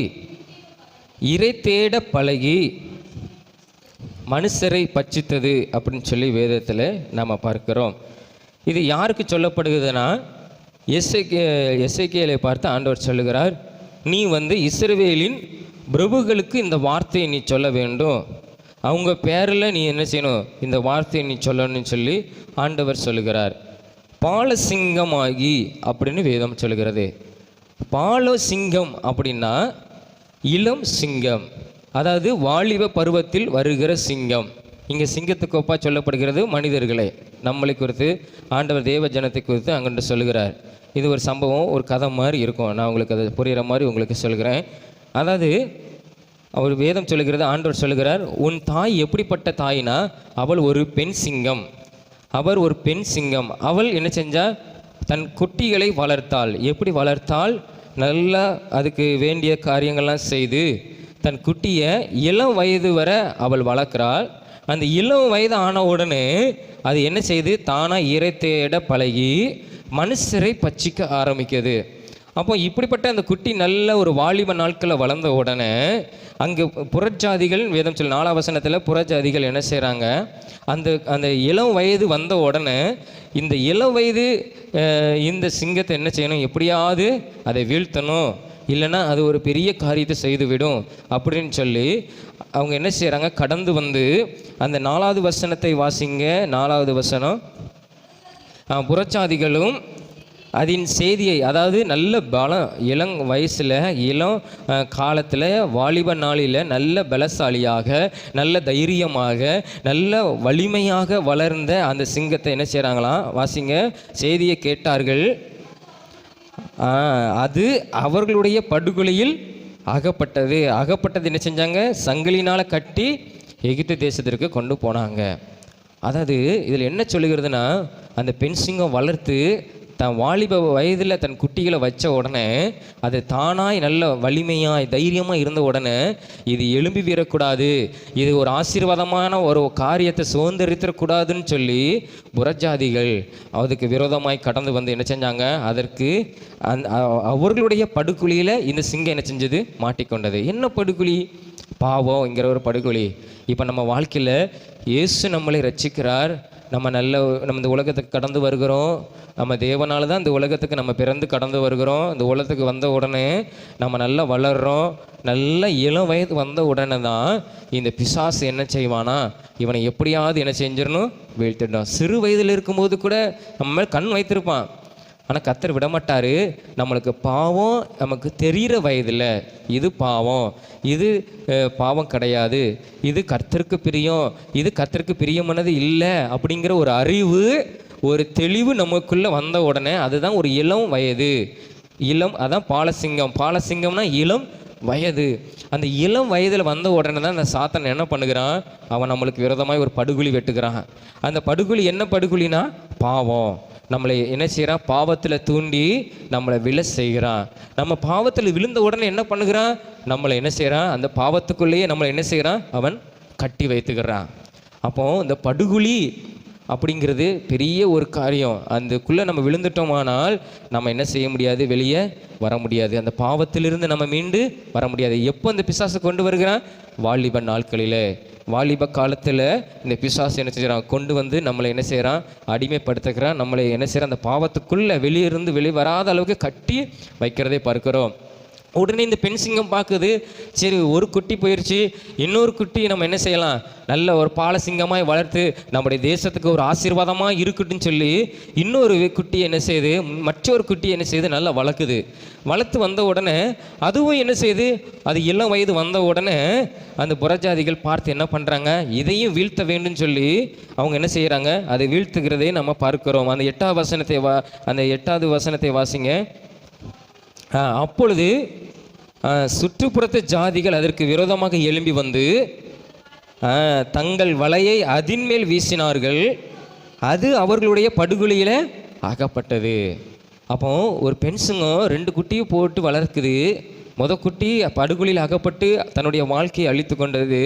[SPEAKER 1] இறை தேட பழகி மனுஷரை பட்சித்தது அப்படின்னு சொல்லி வேதத்தில் நாம் பார்க்கிறோம். இது யாருக்கு சொல்லப்படுகிறதுனா, எசேக்கியேலை பார்த்து ஆண்டவர் சொல்லுகிறார், நீ இஸ்ரவேலின் பிரபுகளுக்கு இந்த வார்த்தையை நீ சொல்ல வேண்டும், அவங்க பேரில் நீ என்ன செய்யணும், இந்த வார்த்தையை நீ சொல்லணும்னு சொல்லி ஆண்டவர் சொல்லுகிறார். பாலசிங்கமாகி அப்படின்னு வேதம் சொல்லுகிறது. பாலசிங்கம் அப்படின்னா இளம் சிங்கம், அதாவது வாலிப பருவத்தில் வருகிற சிங்கம். இங்கே சிங்கத்துக்கு ஒப்பா சொல்லப்படுகிறது மனிதர்களை, நம்மளை குறித்து ஆண்டவர் தேவ ஜனத்தை குறித்து அங்கிட்டு சொல்லுகிறார். இது ஒரு சம்பவம், ஒரு கதை மாதிரி இருக்கும். நான் உங்களுக்கு அதை புரிகிற மாதிரி உங்களுக்கு சொல்கிறேன். அதாவது அவர் வேதம் சொல்லுகிறது, ஆண்டவர் சொல்லுகிறார், உன் தாய் எப்படிப்பட்ட தாயினா, அவள் ஒரு பெண் சிங்கம், அவர் ஒரு பெண் சிங்கம். அவள் என்ன செஞ்சால், தன் குட்டிகளை வளர்த்தாள். எப்படி வளர்த்தாள்? நல்லா அதுக்கு வேண்டிய காரியங்கள்லாம் செய்து தன் குட்டியை இளம் வயது வரை அவள் வளர்க்குறாள். அந்த இளம் வயது ஆன உடனே அது என்ன செய்து, தானாக இறை தேட பழகி மனுஷரை பட்சிக்க ஆரம்பிக்குது. அப்போ இப்படிப்பட்ட அந்த குட்டி நல்ல ஒரு வாலிப நாட்களில் வளர்ந்த உடனே அங்கே புறஜாதிகள், வேதம் சொல்லி 4ஆம் வசனத்தில் புறஜாதிகள் என்ன செய்கிறாங்க, அந்த இளம் வயது வந்த உடனே இந்த இளம் வயது இந்த சிங்கத்தை என்ன செய்யணும், எப்படியாவது அதை வீழ்த்தணும், இல்லைன்னா அது ஒரு பெரிய காரியத்தை செய்துவிடும் அப்படின்னு சொல்லி அவங்க என்ன செய்கிறாங்க, கடந்து அந்த 4வது வசனத்தை வாசிங்க. 4வது வசனம். புறச்சாதிகளும் அதன் செய்தியை, அதாவது நல்ல பலம், இளம் வயசில் இளம் காலத்தில் வாலிப நாளில் நல்ல பலசாலியாக, நல்ல தைரியமாக, நல்ல வலிமையாக வளர்ந்த அந்த சிங்கத்தை என்ன செய்கிறாங்களாம், வாசிங்க. செய்தியை கேட்டார்கள், அது அவர்களுடைய படுகொலையில் அகப்பட்டது என்ன செஞ்சாங்க, சங்கிலினால் கட்டி எகிப்து தேசத்திற்கு கொண்டு போனாங்க. அதாவது இதில் என்ன சொல்லுகிறதுனா, அந்த பெண் சிங்கம் வளர்த்து தன் வாலிப வயதில் தன் குட்டிகளை வச்ச உடனே அது தானாய் நல்ல வலிமையாய் தைரியமாக இருந்த உடனே இது எழும்பி வீரக்கூடாது, இது ஒரு ஆசீர்வாதமான ஒரு காரியத்தை சுதந்திரித்திடக்கூடாதுன்னு சொல்லி புறஜாதிகள் அதுக்கு விரோதமாய் கடந்து என்ன செஞ்சாங்க, அதற்கு அவர்களுடைய படுகுழியில் இந்த சிங்கம் என்ன செஞ்சது, மாட்டிக்கொண்டது. என்ன படுகுழி? பாவம்ங்கிற ஒரு படுகொலி. இப்போ நம்ம வாழ்க்கையில் இயேசு நம்மளை ரட்சிக்கிறார். நம்ம இந்த உலகத்துக்கு கடந்து வருகிறோம். நம்ம தேவனால தான் இந்த உலகத்துக்கு நம்ம பிறந்து கடந்து வருகிறோம். இந்த உலகத்துக்கு வந்த உடனே நம்ம நல்லா வளர்கிறோம். நல்ல இளம் வயது வந்த உடனே தான் இந்த பிசாசு என்ன செய்வானா, இவனை எப்படியாவது என்ன செஞ்சிடணும், வீழ்த்திடணும். சிறு வயதில் இருக்கும்போது கூட நம்ம மேலே கண் வைத்திருப்பான். ஆனால் கர்த்தர் விடமாட்டார். நம்மளுக்கு பாவம் நமக்கு தெரிகிற வயதில் இது பாவம், இது பாவம் கிடையாது, இது கர்த்தருக்கு பிரியம், இது கர்த்தருக்கு பிரியமானது இல்லை அப்படிங்கிற ஒரு அறிவு, ஒரு தெளிவு நமக்குள்ளே வந்த உடனே அதுதான் ஒரு இளம் வயது. அதான் பாலசிங்கம்னா இளம் வயது. அந்த இளம் வயதில் வந்த உடனே தான் அந்த சாத்தான் என்ன பண்ணுகிறான், அவன் நம்மளுக்கு விரோதமாக ஒரு படுகுழி வெட்டுகிறான். அந்த படுகுழி என்ன படுகுழினா, பாவம். நம்மளை என்ன செய்கிறான், பாவத்தில் தூண்டி நம்மளை விழ செய்கிறான். நம்ம பாவத்தில் விழுந்த உடனே என்ன பண்ணுகிறான், நம்மளை என்ன செய்கிறான், அந்த பாவத்துக்குள்ளேயே நம்மளை என்ன செய்கிறான், அவன் கட்டி வைத்துக்கிறான். அப்போ இந்த படுகுழி அப்படிங்கிறது பெரிய ஒரு காரியம். அதுக்குள்ளே நம்ம விழுந்துட்டோமானால் நம்ம என்ன செய்ய முடியாது, வெளியே வர முடியாது. அந்த பாவத்திலிருந்து நம்ம மீண்டு வர முடியாது. எப்போ அந்த பிசாசை கொண்டு வருகிறான், வாலிப நாட்களில், வாலிப காலத்தில் இந்த பிசாசு என்ன செய்கிறான், கொண்டு நம்மளை என்ன செய்கிறான், அடிமைப்படுத்துகிறான். நம்மளை என்ன செய்கிறான், அந்த பாவத்துக்குள்ளே வெளியே வராத அளவுக்கு கட்டி வைக்கிறதை பார்க்கிறோம்.
[SPEAKER 2] உடனே இந்த பெண் சிங்கம் பார்க்குது, சரி ஒரு குட்டி போயிடுச்சு, இன்னொரு குட்டி நம்ம என்ன செய்யலாம், நல்ல ஒரு பால சிங்கமாய் வளர்த்து நம்முடைய தேசத்துக்கு ஒரு ஆசீர்வாதமாக இருக்கட்டும்னு சொல்லி இன்னொரு குட்டி என்ன செய்யுது, மற்றொரு குட்டி என்ன செய்யுது, நல்லா வளர்க்குது. வளர்த்து வந்த உடனே அதுவும் என்ன செய்யுது, அது இளம் வயது வந்த உடனே அந்த புறஜாதிகள் பார்த்து என்ன பண்ணுறாங்க, இதையும் வீழ்த்த வேண்டும் சொல்லி அவங்க என்ன செய்கிறாங்க, அதை வீழ்த்துகிறதே நம்ம பார்க்கிறோம். அந்த 8வது வசனத்தை வாசிங்க. அப்பொழுது சுற்றுப்புறத்து ஜாதிகள் அதற்கு விரோதமாக எழும்பி வந்து தங்கள் வலையை அதின் மேல் வீசினார்கள், அது அவர்களுடைய படுகொலியில் அகப்பட்டது. அப்போ ஒரு பெண்சுங்கம் 2 குட்டியும் போட்டு வளர்க்குது. குட்டி படுகொலியில் அகப்பட்டு தன்னுடைய வாழ்க்கையை அழித்து கொண்டது.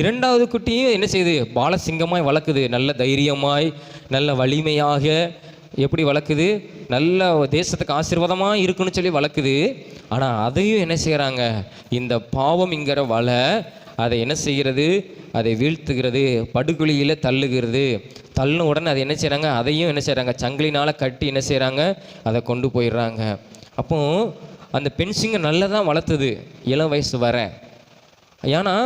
[SPEAKER 2] 2வது குட்டியும் என்ன செய்யுது, பாலசிங்கமாய் வளர்க்குது. நல்ல தைரியமாய், நல்ல வலிமையாக எப்படி வளர்க்குது, நல்ல தேசத்துக்கு ஆசீர்வாதமாக இருக்குன்னு சொல்லி வளர்க்குது. ஆனால் அதையும் என்ன செய்கிறாங்க, இந்த பாவம்ங்கிற வலை அதை என்ன செய்கிறது, அதை வீழ்த்துகிறது, படுகொலியில் தள்ளுகிறது. தள்ளின உடனே அதை என்ன செய்கிறாங்க, அதையும் என்ன செய்கிறாங்க, சங்கிலினால் கட்டி என்ன செய்கிறாங்க, அதை கொண்டு போயிடுறாங்க. அப்போ அந்த பெண் சிங்கம் நல்லதான் வளர்த்துது இளம் வயசு வர. ஏன்னா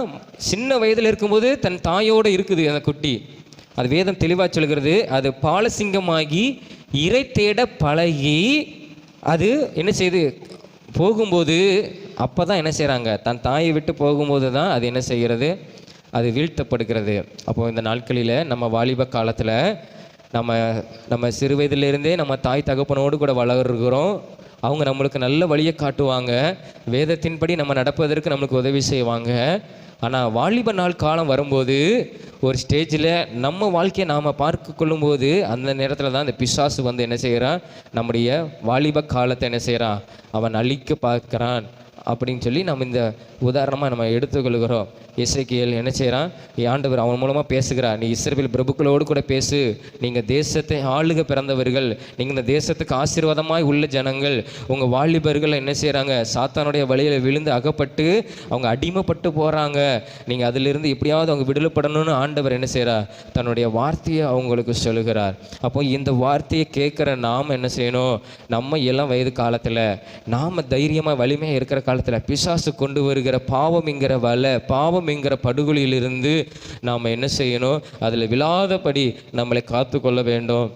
[SPEAKER 2] சின்ன வயதில் இருக்கும்போது தன் தாயோடு இருக்குது அந்த குட்டி. அது வேதம் தெளிவாக சொல்கிறது, அது பாலசிங்கமாகி இறை தேட பழகி அது என்ன செய்யுது, போகும்போது அப்போ தான் என்ன செய்கிறாங்க, தன் தாயை விட்டு போகும்போது தான் அது என்ன செய்கிறது, அது வீழ்த்தப்படுகிறது. அப்போது இந்த நாட்களில் நம்ம வாலிப காலத்தில் நம்ம சிறு வயதிலிருந்தே நம்ம தாய் தகப்பனோடு கூட வளர்கிறோம். அவங்க நம்மளுக்கு நல்ல வழியை காட்டுவாங்க, வேதத்தின்படி நம்ம நடப்பதற்கு நம்மளுக்கு உதவி செய்வாங்க. ஆனால் வாலிப நாள் காலம் வரும்போது ஒரு ஸ்டேஜில் நம்ம வாழ்க்கையை நாம் பார்க்க கொள்ளும்போது அந்த நேரத்தில் தான் இந்த பிசாசு வந்து என்ன செய்கிறான், நம்முடைய வாலிப காலத்தை என்ன செய்கிறான், அவன் அழிக்க பார்க்குறான் அப்படின்னு சொல்லி நம்ம இந்த உதாரணமாக நம்ம எடுத்துக்கொள்கிறோம். எசேக்கியேல் என்ன செய்கிறான், ஆண்டவர் அவன் மூலமாக பேசுகிறார், நீ இஸ்ரவேல் பிரபுக்களோடு கூட பேசு, நீங்கள் தேசத்தை ஆளுக பிறந்தவர்கள், நீங்கள் இந்த தேசத்துக்கு ஆசீர்வாதமாய் உள்ள ஜனங்கள், உங்கள் வாலிபர்கள் என்ன செய்கிறாங்க, சாத்தானுடைய வழியில் விழுந்து அகப்பட்டு அவங்க அடிமைப்பட்டு போகிறாங்க, நீங்கள் அதிலிருந்து எப்படியாவது அவங்க விடுதலைப்படணும்னு ஆண்டவர் என்ன செய்கிறார், தன்னுடைய வார்த்தையை அவங்களுக்கு சொல்லுகிறார். அப்போ இந்த வார்த்தையை கேட்குற நாம் என்ன செய்யணும், நம்ம இளம் வயது காலத்தில் நாம் தைரியமாக வலிமையாக இருக்கிற காலத்தில் பிசாசு கொண்டு வருகிற பாவம்ங்கிற வலை, பாவம்ங்கிற படுகொலியிலிருந்து நாம் என்ன செய்யணும், அதில் விழாதபடி நம்மளை காத்து கொள்ள வேண்டும்.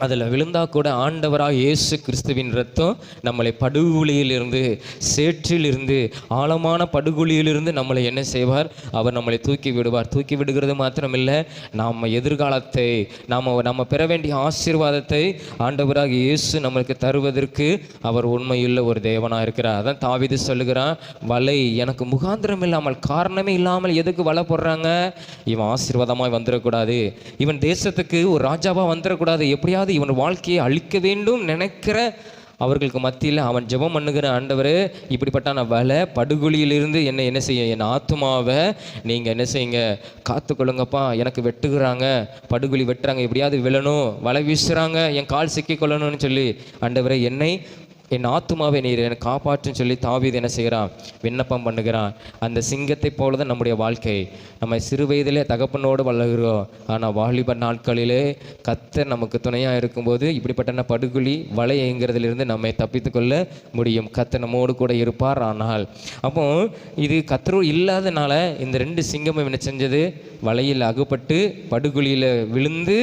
[SPEAKER 2] அதில் விழுந்தால் கூட ஆண்டவராக இயேசு கிறிஸ்துவின் ரத்தம் நம்மளை படுகொலியிலிருந்து, சேற்றிலிருந்து, ஆழமான படுகொலியிலிருந்து நம்மளை என்ன செய்வார், அவர் நம்மளை தூக்கி விடுவார். தூக்கி விடுகிறது மாத்திரமில்லை, நாம் எதிர்காலத்தை நம்ம பெற வேண்டிய ஆசீர்வாதத்தை ஆண்டவராக இயேசு நம்மளுக்கு தருவதற்கு அவர் உண்மையுள்ள ஒரு தேவனாக இருக்கிறார். அதான் தாவீது சொல்லுகிறான், வலை எனக்கு முகாந்திரம் இல்லாமல், காரணமே இல்லாமல் எதுக்கு வலை போடுறாங்க, இவன் ஆசீர்வாதமாய் வந்துடக்கூடாது, இவன் தேசத்துக்கு ஒரு ராஜாவாக வந்துடக்கூடாது, எப்படியாவது இவன் வாழ்க்கையை அழிக்க வேண்டும் நினைக்கிற அவர்களுக்கு மத்தியில் அவன் ஜெபம் பண்ணுகிற, ஆண்டவர் இப்படிப்பட்ட வலை படுகொலியிலிருந்து என்ன செய்ய, என் ஆத்துமாவை நீங்கள் என்ன செய்யுங்க, காத்துக்கொள்ளுங்கப்பா, எனக்கு வெட்டுகிறாங்க, படுகொலி வெட்டுறாங்க, எப்படியாவது விழணும், வலை வீசுகிறாங்க, என் கால் சிக்கிக்கொள்ளணும்னு சொல்லி, ஆண்டவரை என் ஆத்துமாவை நீர் எனக்கு காப்பாற்றுன்னு சொல்லி தாவீது என்ன செய்கிறான், விண்ணப்பம் பண்ணுகிறான். அந்த சிங்கத்தை போல தான் நம்முடைய வாழ்க்கை. நம்ம சிறு வயதிலே தகப்பனோடு வளர்கிறோம், ஆனால் வாலிப நாட்களிலே கர்த்தர் நமக்கு துணையாக இருக்கும்போது இப்படிப்பட்ட படுகொலி வலைங்கிறதுலேருந்து நம்மை தப்பித்து கொள்ள முடியும். கர்த்தர் நம்மோடு கூட இருப்பார். ஆனால் அப்போ இது கர்த்தர் இல்லாதனால இந்த 2 சிங்கமும் என்ன செஞ்சது, வலையில் அகப்பட்டு படுகொலியில் விழுந்து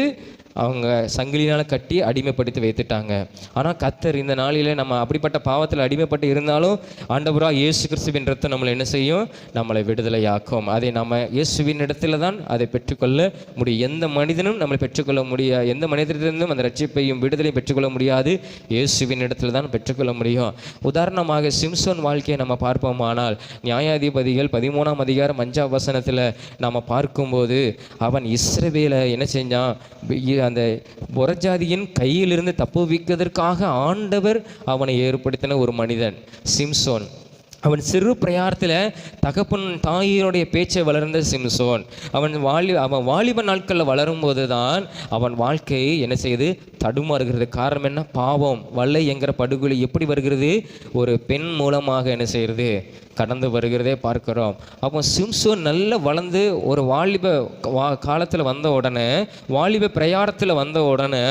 [SPEAKER 2] அவங்க சங்கிலினால் கட்டி அடிமைப்படுத்தி வைத்துட்டாங்க. ஆனால் கர்த்தர் இந்த நாளில் நம்ம அப்படிப்பட்ட பாவத்தில் அடிமைப்பட்டு இருந்தாலும் ஆண்டவராக இயேசு கிறிஸ்துவின் ரத்தம் நம்மளை என்ன செய்யும், நம்மளை விடுதலையாக்கும். அதை நம்ம இயேசுவின் இடத்துல தான் அதை பெற்றுக்கொள்ள முடியும். எந்த மனிதனும் நம்மளை பெற்றுக்கொள்ள முடியாது, எந்த மனிதனிலிருந்தும் அந்த ரட்சிப்பையும் விடுதலையும் பெற்றுக்கொள்ள முடியாது, இயேசுவின் இடத்துல தான் பெற்றுக்கொள்ள முடியும். உதாரணமாக சிம்சோன் வாழ்க்கையை நம்ம பார்ப்போமானால், நியாயாதிபதிகள் 13ஆம் அதிகாரம் 5ஆம் வசனத்தில் நாம் பார்க்கும்போது, அவன் இஸ்ரவேலை என்ன செஞ்சான், அந்த புறஜாதியின் கையிலிருந்து தப்புவிப்பதற்காக ஆண்டவர் அவனை ஏற்படுத்தின ஒரு மனிதன் சிம்சோன். அவன் சிறு பிரயாரத்தில் தகப்பன் தாயினுடைய பேச்சை வளர்ந்த சிம்சோன். அவன் வாலிப நாட்களில் வளரும்போது தான் அவன் வாழ்க்கை என்ன செய்யுது, தடுமாறுகிறது. காரணம் என்ன? பாவம், வலை என்கிற படுகொலை எப்படி வருகிறது? ஒரு பெண் மூலமாக என்ன செய்கிறது, கடந்து வருகிறதே பார்க்கிறோம். அப்போ சிம்சோன் நல்லா வளர்ந்து ஒரு வாலிப காலத்தில் வந்த உடனே, வாலிப பிரயாரத்தில் வந்த உடனே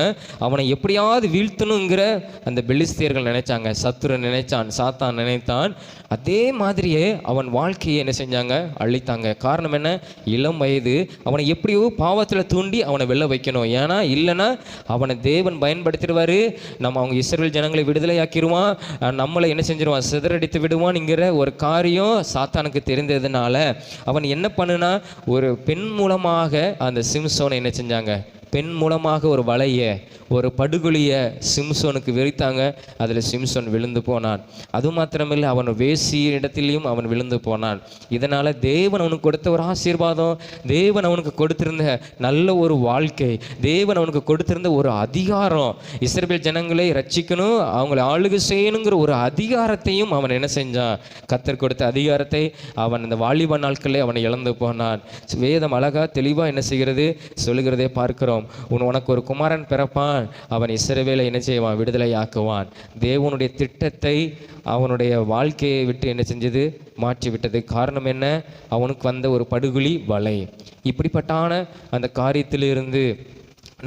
[SPEAKER 2] அவனை எப்படியாவது வீழ்த்தணுங்கிற அந்த பெலிஸ்தியர்கள் நினைச்சாங்க, சத்துரு நினைச்சான், சாத்தான் நினைத்தான். அதே மாதிரியே அவன் வாழ்க்கையை என்ன செஞ்சாங்க, அழித்தாங்க. காரணம் என்ன? இளம் வயது. அவனை எப்படியோ பாவத்தில் தூண்டி அவனை வெளில வைக்கணும். ஏன்னா இல்லைன்னா அவனை தேவன் பயன்படுத்திடுவார், நம்ம அவங்க இஸ்ரவேல் ஜனங்களை விடுதலையாக்கிடுவான், நம்மளை என்ன செஞ்சிருவான், சிதறடித்து விடுவான்ங்கிற ஒரு காரியம் சாத்தானுக்கு தெரிந்ததுனால அவன் என்ன பண்ணுனா, ஒரு பெண் மூலமாக அந்த சிம்சோனை என்ன செஞ்சாங்க, பெண் மூலமாக ஒரு வலையை, ஒரு படுகொலியை சிம்சோனுக்கு விரித்தாங்க. அதில் சிம்சோன் விழுந்து போனான். அது மாத்திரமில்லை, அவன் வேசி இடத்திலையும் அவன் விழுந்து போனான். இதனால் தேவன் அவனுக்கு கொடுத்த ஒரு ஆசீர்வாதம், தேவன் அவனுக்கு கொடுத்திருந்த நல்ல ஒரு வாழ்க்கை, தேவன் அவனுக்கு கொடுத்திருந்த ஒரு அதிகாரம், இஸ்ரவேல் ஜனங்களை ரட்சிக்கணும், அவங்களை ஆளுகை செய்யணுங்கிற ஒரு அதிகாரத்தையும் அவன் என்ன செஞ்சான், கர்த்தர் கொடுத்த அதிகாரத்தை அவன் இந்த வாலிப நாட்களே அவனை இழந்து போனான். வேதம் அழகா தெளிவாக என்ன செய்கிறது, சொல்லுகிறதே பார்க்கிறோம். உனக்கு ஒரு குமாரன் பிறப்பான், அவன் இஸ்ரவேலை என்ன செய்வான், விடுதலை ஆக்குவான். தேவனுடைய திட்டத்தை அவனுடைய வாழ்க்கையை விட்டு என்ன செஞ்சது, மாற்றி விட்டது. காரணம் என்ன? அவனுக்கு வந்த ஒரு படுகொலி வலை. இப்படிப்பட்டான அந்த காரியத்திலிருந்து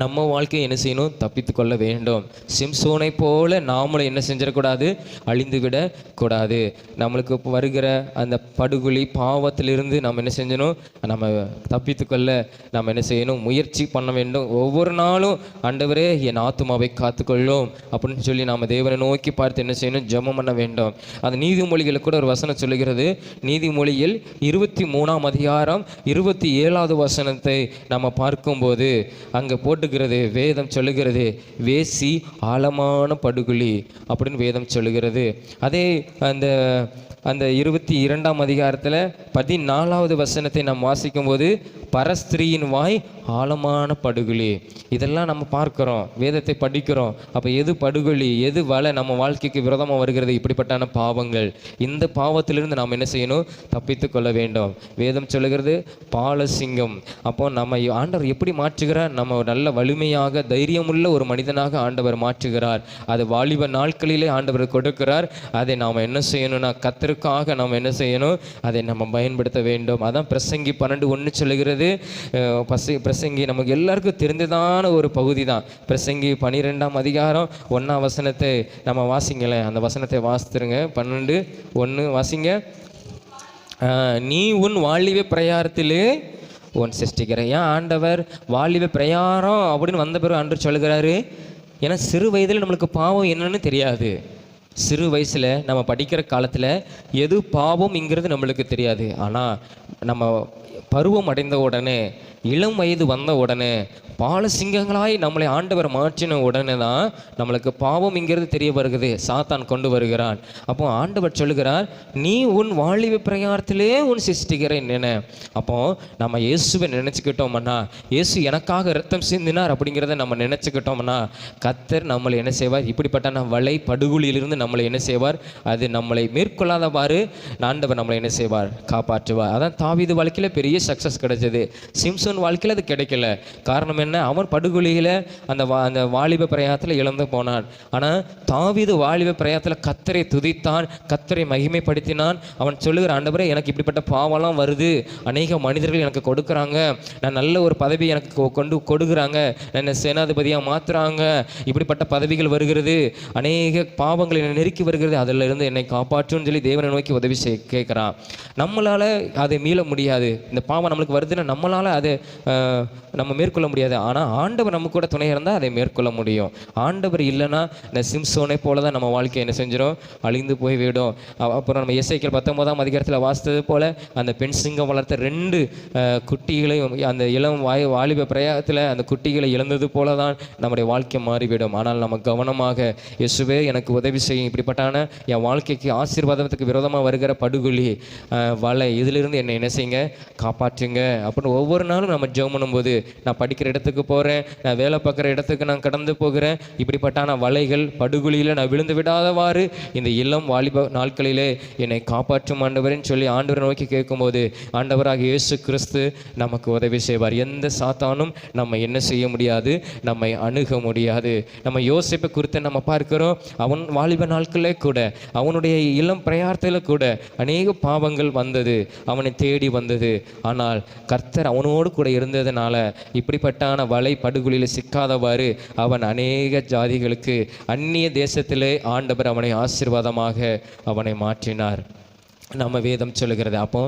[SPEAKER 2] நம்ம வாழ்க்கையை என்ன செய்யணும், தப்பித்து கொள்ள வேண்டும். சிம்சோனை போல நாமளும் என்ன செஞ்சிடக்கூடாது, அழிந்து விடக்கூடாது. நம்மளுக்கு வருகிற அந்த படுகொலி பாவத்திலிருந்து நம்ம என்ன செஞ்சணும், நம்ம தப்பித்து கொள்ள நம்ம என்ன செய்யணும், முயற்சி பண்ண வேண்டும். ஒவ்வொரு நாளும் ஆண்டவரே என் ஆத்துமாவை காத்துக்கொள்ளும் அப்படின்னு சொல்லி நாம் தேவனை நோக்கி பார்த்து என்ன செய்யணும், ஜெபம் பண்ண வேண்டும். அந்த நீதிமொழிகளுக்கு கூட ஒரு வசனம் சொல்லுகிறது. நீதிமொழியில் 23ஆம் அதிகாரம் 27வது வசனத்தை நம்ம பார்க்கும்போது அங்கே வேதம் சொல்லுகிறது, வேசி ஆழமான படுகொலி அப்படின்னு வேதம் சொல்லுகிறது. அதே அந்த 22ஆம் அதிகாரத்தில் 14வது வசனத்தை நாம் வாசிக்கும் போது, பரஸ்திரியின் வாய் ஆழமான படுகொலி. இதெல்லாம் நம்ம பார்க்கிறோம், வேதத்தை படிக்கிறோம். அப்போ எது படுகொலி, எது வலை நம்ம வாழ்க்கைக்கு விரோதமாக வருகிறது, இப்படிப்பட்டான பாவங்கள். இந்த பாவத்திலிருந்து நாம் என்ன செய்யணும், தப்பித்து கொள்ள வேண்டும். வேதம் சொல்லுகிறது பாலசிங்கம். அப்போ நம்ம ஆண்டவர் எப்படி மாற்றுகிறார், நம்ம நல்ல வலிமையாக தைரியமுள்ள ஒரு மனிதனாக ஆண்டவர் மாற்றுகிறார். அது வாலிப நாட்களிலே ஆண்டவர் கொடுக்கிறார். அதை நாம் என்ன செய்யணும்னா, கர்த்தருக்காக நாம் என்ன செய்யணும், அதை நம்ம பயன்படுத்த வேண்டும். அதான் பிரசங்கி 12:1 சொல்லுகிறது. பிரசங்கி நமக்கு எல்லாருக்கும் தெரிந்ததான ஒரு பகுதி தான். பிரசங்கி 12ஆம் அதிகாரம் 1ஆம் வசனத்தை நம்ம வாசிங்களேன். அந்த வசனத்தை வாசித்துருங்க. 12:1 வாசிங்க. நீ உன் வாலிப பிரயாரத்திலே உன் சிருஷ்டிக்கிற. ஏன் ஆண்டவர் வாலிப பிரயாரம் அப்படின்னு வந்த பிறகு ஆண்டவர் சொல்லுகிறாரு, ஏன்னா சிறு வயதில் நம்மளுக்கு பாவம் என்னன்னு தெரியாது. சிறு வயசில் நம்ம படிக்கிற காலத்தில் எது பாவம்ங்கிறது நம்மளுக்கு தெரியாது. ஆனால் நம்ம பருவம் அடைந்த உடனே, இளம் வயது வந்த உடனே, பாலசிங்கங்களாய் நம்மளை ஆண்டவர் மாற்றின உடனே தான் நம்மளுக்கு பாவம்ங்கிறது தெரிய வருகிறது, சாத்தான் கொண்டு வருகிறான். அப்போ ஆண்டவர் சொல்லுகிறார், நீ உன் வாலிப பிரயாரத்திலே உன் சிருஷ்டிக்கிறேன் என்ன. அப்போ நம்ம இயேசுவை நினச்சிக்கிட்டோம்னா, இயேசு எனக்காக ரத்தம் சிந்தினார் அப்படிங்கிறத நம்ம நினச்சிக்கிட்டோம்னா, கர்த்தர் நம்மளை என்ன செய்வார், இப்படிப்பட்ட வலை படுகொலியிலிருந்து நம்மளை என்ன செய்வார், அது நம்மளை மேற்கொள்ளாதவாறு ஆண்டவர் நம்மளை என்ன செய்வார், காப்பாற்றுவார். அதான் தாவீது வாழ்க்கையில் பெரிய சக்ஸஸ் கிடைச்சது, சிம்சோன் வாழ்க்கையில் அது கிடைக்கல. காரணம் என்ன? அவன் படுகொலியில் அந்த வாலிப பிரயாத்தில் இழந்து போனான். ஆனால் தாவீது வாலிப பிரயாத்தில் கர்த்தரை துதித்தான், கர்த்தரை மகிமைப்படுத்தினான். அவன் சொல்லுகிற, ஆண்டவரே எனக்கு இப்படிப்பட்ட பாவம்லாம் வருது, அநேக மனிதர்கள் எனக்கு கொடுக்குறாங்க, நான் நல்ல ஒரு பதவி எனக்கு கொடுக்குறாங்க, என்னை சேனாதிபதியாக மாற்றுறாங்க, இப்படிப்பட்ட பதவிகள் வருகிறது, அநேக பாவங்களை நெருக்கி வருகிறது, அதில் இருந்து என்னை காப்பாற்றுன்னு சொல்லி தேவனை நோக்கி உதவி கேட்குறான். நம்மளால் அதை மீள முடியாது. இந்த பாவம் நம்மளுக்கு வருதுன்னா நம்மளால் அதை நம்ம மேற்கொள்ள முடியாது. ஆனால் ஆண்டவர் நம்ம கூட துணை இருந்தால் அதை மேற்கொள்ள முடியும். ஆண்டவர் இல்லைன்னா இந்த சிம்சோனை போல தான் நம்ம வாழ்க்கை என்ன செஞ்சிடும், அழிந்து போய்விடும். அப்புறம் நம்ம எசேக்கியேல் 19ஆம் அதிகாரத்தில் வாசித்தது போல் அந்த பெண் சிங்கம் வளர்த்த 2 குட்டிகளையும் அந்த இளம் வாலிப பிரயாகத்தில் அந்த குட்டிகளை இழந்தது போல தான் நம்முடைய வாழ்க்கை மாறிவிடும். ஆனால் நம்ம கவனமாக, இயேசுவே எனக்கு உதவி செய்யும், இப்படிப்பட்டான என் வாழ்க்கைக்கு ஆசீர்வாதத்துக்கு விரோதமாக வருகிற படுகொலி வலை, இதிலிருந்து என்னை என்ன செய்யுங்க, காப்பாற்றுங்க அப்படின்னு ஒவ்வொரு நாளும் நம்ம ஜெபம் பண்ணும்போது, நான் படிக்கிற இடத்துல இடத்துக்கு போகிறேன், நான் வேலை பார்க்குற இடத்துக்கு நான் கடந்து போகிறேன், இப்படிப்பட்டான வலைகள் படுகொலியில் நான் விழுந்து விடாதவாறு இந்த இளம் வாலிப நாட்களிலே என்னை காப்பாற்றும் ஆண்டவரேன்னு சொல்லி ஆண்டவரை நோக்கி கேட்கும்போது ஆண்டவராக இயேசு கிறிஸ்து நமக்கு உதவி செய்வார். எந்த சாத்தானும் நம்ம என்ன செய்ய முடியாது, நம்மை அணுக முடியாது. நம்ம யோசிப்பை குறித்து நம்ம பார்க்கிறோம். அவன் வாலிப நாட்களே கூட, அவனுடைய இளம் பிரயாரத்தில் கூட அநேக பாவங்கள் வந்தது, அவனை தேடி வந்தது. ஆனால் கர்த்தர் அவனோடு கூட இருந்ததுனால இப்படிப்பட்டான வலை படுகொலியில் சிக்காதவாறு அவன் அநேக ஜாதிகளுக்கு அந்நிய தேசத்திலே ஆண்டவர் அவனை ஆசீர்வாதமாக அவனை மாற்றினார். நம்ம வேதம் சொல்லுகிறது. அப்போ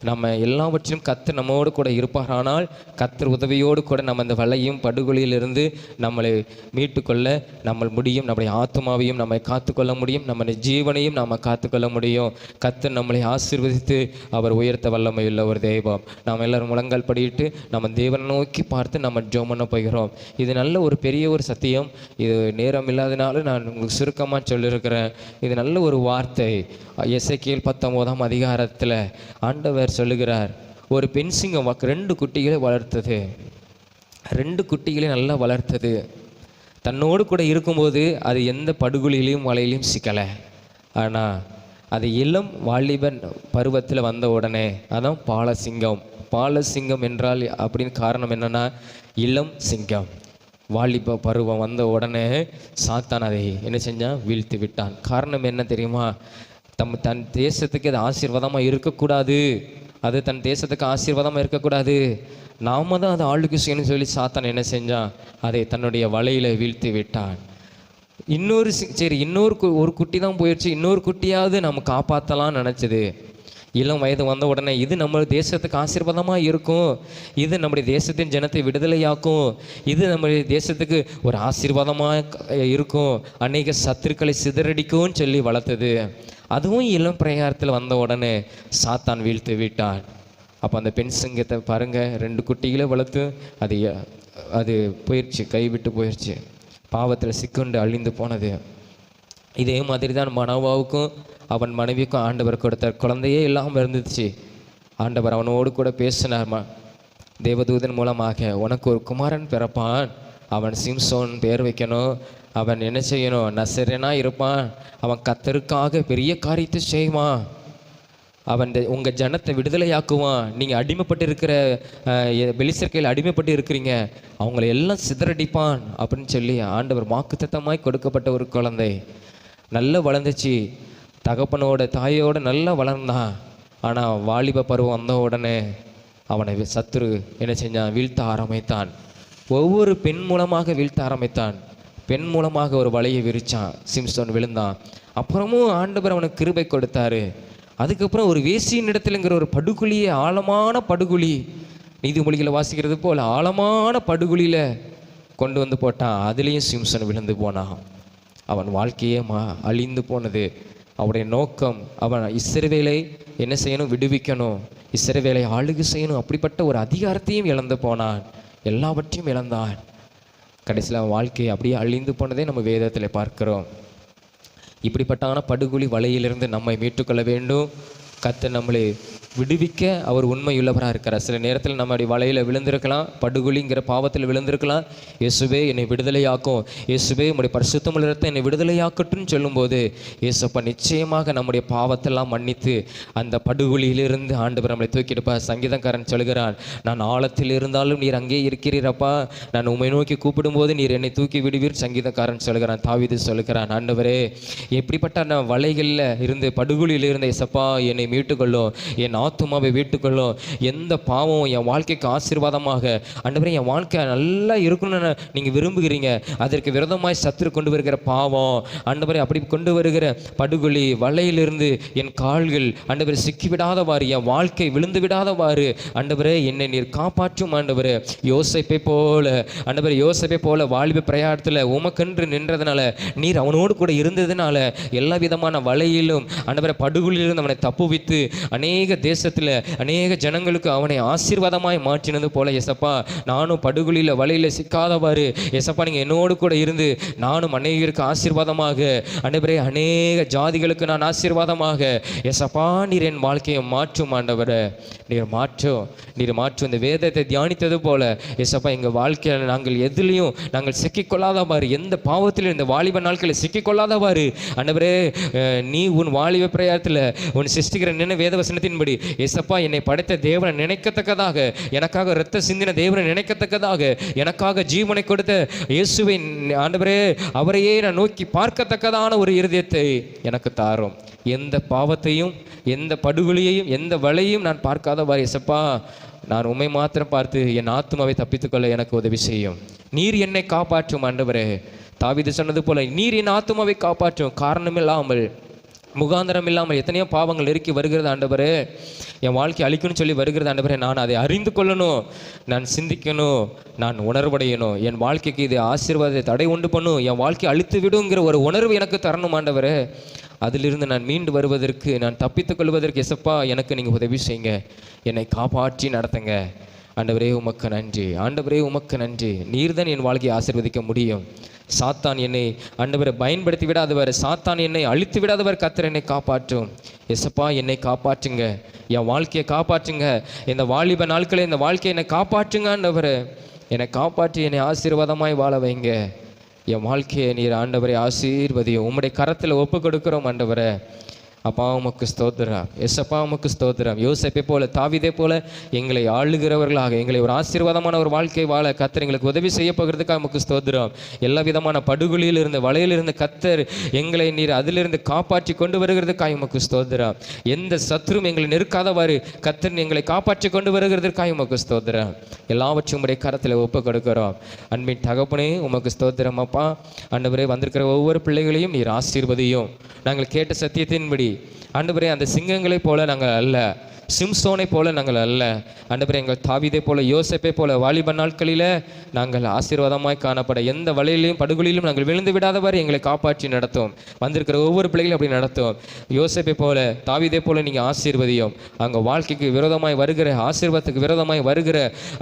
[SPEAKER 2] நம்ம எல்லாவற்றையும் கர்த்தர் நம்மோடு கூட இருப்பாரானால் கர்த்தர் உதவியோடு கூட நம்ம அந்த வலையும் படுகொலியிலிருந்து நம்மளை மீட்டுக்கொள்ள நம்ம முடியும். நம்முடைய ஆத்மாவையும் நம்மை காத்துக்கொள்ள முடியும், நம்முடைய ஜீவனையும் நாம் காத்துக்கொள்ள முடியும். கர்த்தர் நம்மளை ஆசீர்வதித்து அவர் உயர்த்த வல்லமையுள்ள ஒரு தெய்வம். நாம் எல்லாரும் முழங்கால் படியிட்டு நம்ம தேவனை நோக்கி பார்த்து நம்ம ஜெபம் பண்ண போகிறோம். இது நல்ல ஒரு பெரிய ஒரு சத்தியம். இது நேரம் இல்லாதனால நான் உங்களுக்கு சுருக்கமாக சொல்லியிருக்கிறேன். இது நல்ல ஒரு வார்த்தை. எசேக்கியேல் 19 அதிகாரத்தில் ஆண்டவர் சொல்லுகிறார், ஒரு பெண் சிங்கம் 2 குட்டிகளை வளர்த்தது. 2 குட்டிகளை நல்லா வளர்த்தது. தன்னோடு கூட இருக்கும்போது அது எந்த படுகொலியிலையும் வலையிலையும் சிக்கலை. ஆனால் அது இளம் வாலிபன் பருவத்தில் வந்த உடனே அதான் பாலசிங்கம். பாலசிங்கம் என்றால் அப்படின்னு காரணம் என்னன்னா, இளம் சிங்கம். வாலிப பருவம் வந்த உடனே சாத்தான் அதை என்ன செஞ்சான், வீழ்த்தி விட்டான். காரணம் என்ன தெரியுமா? தன் தேசத்துக்கு அது ஆசீர்வாதமாக இருக்கக்கூடாது, அது தன் தேசத்துக்கு ஆசீர்வாதமாக இருக்கக்கூடாது, நாம தான் அதை ஆளுக்கு செய்யணும்னு சொல்லி சாத்தான் என்ன செஞ்சான், அதை தன்னுடைய வலையில் வீழ்த்தி விட்டான். ஒரு குட்டி தான் போயிடுச்சு, இன்னொரு குட்டியாவது நம்ம காப்பாற்றலாம்னு நினச்சது. இளம் வயது வந்த உடனே இது நம்ம தேசத்துக்கு ஆசீர்வாதமாக இருக்கும், இது நம்முடைய தேசத்தின் ஜனத்தை விடுதலையாக்கும், இது நம்முடைய தேசத்துக்கு ஒரு ஆசீர்வாதமாக இருக்கும், அநேக சத்துருக்களை சிதறடிக்கும்னு சொல்லி வளர்த்தது. அதுவும் இளம் பிரயாரத்தில் வந்த உடனே சாத்தான் வீழ்த்து விட்டான். அப்போ அந்த பெண் சிங்கத்தை பாருங்கள், 2 குட்டிகளை வளர்த்து அது போயிடுச்சு, கைவிட்டு போயிடுச்சு, பாவத்தில் சிக்கொண்டு அழிந்து போனது. இதே மாதிரி தான் மனோவாவுக்கும் அவன் மனைவிக்கும் ஆண்டவர் கொடுத்தார். குழந்தையே இல்லாமல் இருந்துச்சு. ஆண்டவர் அவனோடு கூட பேசினார் தேவதூதன் மூலமாக, உனக்கு ஒரு குமாரன் பிறப்பான், அவன் சிம்சோன் பேர் வைக்கணும், அவன் என்ன செய்யணும், நசரேனா இருப்பான், அவன் கர்த்தருக்காக பெரிய காரியத்தை செய்வான், அவன் உங்கள் ஜனத்தை விடுதலையாக்குவான், நீங்கள் அடிமைப்பட்டு இருக்கிற பெலிஸ்தர்கையில் அடிமைப்பட்டு இருக்கிறீங்க, அவங்கள எல்லாம் சிதறடிப்பான் அப்படின்னு சொல்லி ஆண்டவர் வாக்குத்தத்தமாய் கொடுக்கப்பட்ட ஒரு குழந்தை. நல்லா வளர்ந்துச்சு, தகப்பனோட தாயோட நல்லா வளர்ந்தான். ஆனால் வாலிப பருவம் வந்த உடனே அவனை சத்துரு என்ன செஞ்சான், வீழ்த்த ஆரம்பித்தான். ஒவ்வொரு பெண் மூலமாக வீழ்த்த ஆரம்பித்தான். பெண் மூலமாக ஒரு வலையை விரிச்சான், சிம்சோன் விழுந்தான். அப்புறமும் ஆண்டவர் அவனுக்கு கிருபை கொடுத்தாரு. அதுக்கப்புறம் ஒரு வேசியின் இடத்துலங்கிற ஒரு படுகுழியை, ஆழமான படுகுழி, நீதிமொழிகளை வாசிக்கிறது போல் ஆழமான படுகுழியில் கொண்டு வந்து போட்டான். அதுலேயும் சிம்சோன் விழுந்து போனான். அவன் வாழ்க்கையே அழிந்து போனது. அவனுடைய நோக்கம் அவன் இஸ்ரவேலை என்ன செய்யணும், விடுவிக்கணும், இஸ்ரவேலை ஆளுகை செய்யணும், அப்படிப்பட்ட ஒரு அதிகாரத்தையும் இழந்து போனான், எல்லாவற்றையும் இழந்தான். கடைசியில் வாழ்க்கையை அப்படியே அழிந்து போனதே நம்ம வேதத்தில் பார்க்கிறோம். இப்படிப்பட்டான படுகொலி வலையிலிருந்து நம்மை மீட்டுக்கொள்ள வேண்டும். கர்த்தர் நம்மளை விடுவிக்க அவர் உண்மையுள்ளவராக இருக்கிறார். சில நேரத்தில் நம்முடைய வலையில் விழுந்திருக்கலாம், படுகொலிங்கிற பாவத்தில் விழுந்திருக்கலாம். இயேசுவே என்னை விடுதலையாக்கும், இயேசுவே உம்முடைய பரிசுத்தமுள்ள இரத்தம் என்னை விடுதலையாக்கட்டும்னு சொல்லும்போது இயேசுப்பா நிச்சயமாக நம்முடைய பாவத்தெல்லாம் மன்னித்து அந்த படுகொலியிலிருந்து ஆண்டவர் நம்மளை தூக்கிடுப்பார். சங்கீதக்காரன் சொல்கிறான், நான் ஆழத்தில் இருந்தாலும் நீர் அங்கே இருக்கிறீரப்பா, நான் உம்மை நோக்கி கூப்பிடும்போது நீர் என்னை தூக்கி விடுவீர். சங்கீதக்காரன் சொல்கிறான், தாவீது சொல்கிறான், ஆண்டவரே எப்படிப்பட்ட வலைகளில் இருந்து படுகொலியில் இருந்த இயேசப்பா என்னை மீட்டுக்கொள்ளும், என் ஆத்துமாவை வீட்டுக்கொள்ளும், எந்த பாவம் என் வாழ்க்கைக்கு ஆசீர்வாதமாக ஆண்டவரே என் வாழ்க்கை நல்லா இருக்கணும்னு நீங்கள் விரும்புகிறீங்க, அதற்கு விரோதமாய் சத்துரு கொண்டு வருகிற பாவம் ஆண்டவரே, அப்படி கொண்டு வருகிற படுகொலி வலையிலிருந்து என் கால்கள் ஆண்டவரே சிக்கிவிடாதவாறு, என் வாழ்க்கை விழுந்து விடாதவாறு ஆண்டவரே என்னை நீர் காப்பாற்றும். ஆண்டவரே யோசேப்பை போல ஆண்டவரே, யோசேப்பை போல வாலிப பிரயாணத்தில் உமக்கென்று நின்றதுனால, நீர் அவனோடு கூட இருந்ததுனால எல்லா விதமான வலையிலும் ஆண்டவரே படுகொலியிலிருந்து அவனை தப்புவித்து அநேக தேசத்தில் அநேக ஜனங்களுக்கு அவனை ஆசீர்வாதமாய் மாற்றினது போல ஏசப்பா, நானும் படுகொலியில் வலையில் சிக்காதவாறு ஏசப்பா நீங்கள் என்னோடு கூட இருந்து நானும் அநேகருக்கு ஆசீர்வாதமாக ஆண்டவரே, அநேக ஜாதிகளுக்கு நான் ஆசீர்வாதமாக ஏசப்பா நீர் என் வாழ்க்கையை மாற்றும் ஆண்டவரே, நீர் மாற்றும். இந்த வேதத்தை தியானித்தது போல ஏசப்பா எங்கள் வாழ்க்கையில் நாங்கள் எதுலேயும் நாங்கள் சிக்கிக்கொள்ளாதவாறு, எந்த பாவத்திலும் இந்த வாலிப நாட்களில் சிக்கிக்கொள்ளாதவாறு ஆண்டவரே, நீ உன் வாலிப பிரயாணத்தில் உன் சிருஷ்டிக்கிற நினை வேத வசனத்தின்படி ஏசப்பா என்னை படைத்த தேவனை நினைக்கத்தக்கதாக, எனக்காக இரத்த சிந்தின தேவனை நினைக்கத்தக்கதாக, எனக்காக ஜீவனை கொடுத்த இயேசுவை ஆண்டவரே அவரையே நான் நோக்கி பார்க்கத்தக்கதான ஒரு இருதயத்தை எனக்கு தாரும். எந்த பாவத்தையும் எந்த படுகொலியையும் எந்த வலையும் நான் பார்க்காதவாறு இயேசப்பா, நான் உம்மை மாத்திரம் பார்த்து என் ஆத்துமாவை தப்பித்துக்கொள்ள எனக்கு உதவி செய்யும். நீர் என்னை காப்பாற்றும் ஆண்டவரே. தாவீது சொன்னது போல நீர் என் ஆத்துமாவை காப்பாற்றும். காரணமில்லாமல் முகாந்திரம் இல்லாமல் எத்தனையோ பாவங்கள் நெருக்கி வருகிறது ஆண்டவரே, என் வாழ்க்கை அழிக்கணும்னு சொல்லி வருகிறது ஆண்டவரே. நான் அதை அறிந்து கொள்ளணும், நான் சிந்திக்கணும், நான் உணர்வடையணும். என் வாழ்க்கைக்கு இது ஆசீர்வாதத்தை தடை உண்டு பண்ணும், என் வாழ்க்கையை அழித்து விடுங்கிற ஒரு உணர்வு எனக்கு தரணும் ஆண்டவரே. அதிலிருந்து நான் மீண்டு வருவதற்கு, நான் தப்பித்துக் கொள்வதற்கு எசப்பா எனக்கு நீங்கள் உதவி செய்யுங்க, என்னை காப்பாற்றி நடத்துங்க ஆண்டவரே. உமக்கு நன்றி ஆண்டவரே, உமக்கு நன்றி. நீர்தான் என் வாழ்க்கையை ஆசீர்வதிக்க முடியும். சாத்தான் என்னை ஆண்டவரை பயன்படுத்தி விடாதவர், சாத்தான் என்னை அழித்து விடாதவர், கர்த்தர் என்னை காப்பாற்றும். எசப்பா என்னை காப்பாற்றுங்க, என் வாழ்க்கையை காப்பாற்றுங்க. இந்த வாலிப நாட்களில் இந்த வாழ்க்கையை என்னை காப்பாற்றுங்க ஆண்டவரை. என்னை காப்பாற்றி என்னை ஆசீர்வாதமாய் வாழ வைங்க. என் வாழ்க்கையை நீர் ஆண்டவரை ஆசீர்வதியும். உம்முடைய கரத்தில் ஒப்பு கொடுக்கிறோம் ஆண்டவரை. அப்பா உமக்கு ஸ்தோத்திரம், எஸ்அப்பா உமக்கு ஸ்தோத்திரம். யோசேப்பை போல தாவீதை போல எங்களை ஆளுகிறவர்களாக, எங்களை ஒரு ஆசீர்வாதமான ஒரு வாழ்க்கை வாழ கர்த்தர் எங்களுக்கு உதவி செய்ய போகிறதுக்காக உமக்கு ஸ்தோத்திரம். எல்லா விதமான படுகொலியில் இருந்து வலையிலிருந்து கர்த்தர் எங்களை நீர் அதிலிருந்து காப்பாற்றி கொண்டு வருகிறதுக்காக உமக்கு ஸ்தோத்திரம். எந்த சத்ரும் எங்களை நெருக்காதவாறு கர்த்தர் எங்களை காப்பாற்றி கொண்டு வருகிறதுக்காக உமக்கு ஸ்தோத்திரம். எல்லாவற்றையும் உடைய கரத்தில் ஒப்பு கொடுக்கிறோம். அன்பின் தகப்பனே உமக்கு ஸ்தோத்திரம். அப்பா ஆண்டவரே, வந்திருக்கிற ஒவ்வொரு பிள்ளைகளையும் நீர் ஆசீர்வதியும். நாங்கள் கேட்ட சத்தியத்தின்படி ஆண்டவரே, அந்த சிங்கங்களைப் போல நாங்கள் அல்ல, சிம்சோனை போல நாங்கள் அல்ல ஆண்டவரே, எங்கள் தாவீதை போல யோசேப்பை போல வாலிப நாட்களில் நாங்கள் ஆசீர்வாதமாய் காணப்பட, எந்த வலையிலையும் படுகொலியிலும் நாங்கள் விழுந்து விடாதவாறு எங்களை காப்பாற்றி நடத்தும். வந்திருக்கிற ஒவ்வொரு பிள்ளைகளும் அப்படி நடத்தும். யோசேப்பை போல தாவீதை போல நீங்கள் ஆசீர்வதியும். அவங்க வாழ்க்கைக்கு விரோதமாய் வருகிற, ஆசீர்வாதத்துக்கு விரோதமாய் வருகிற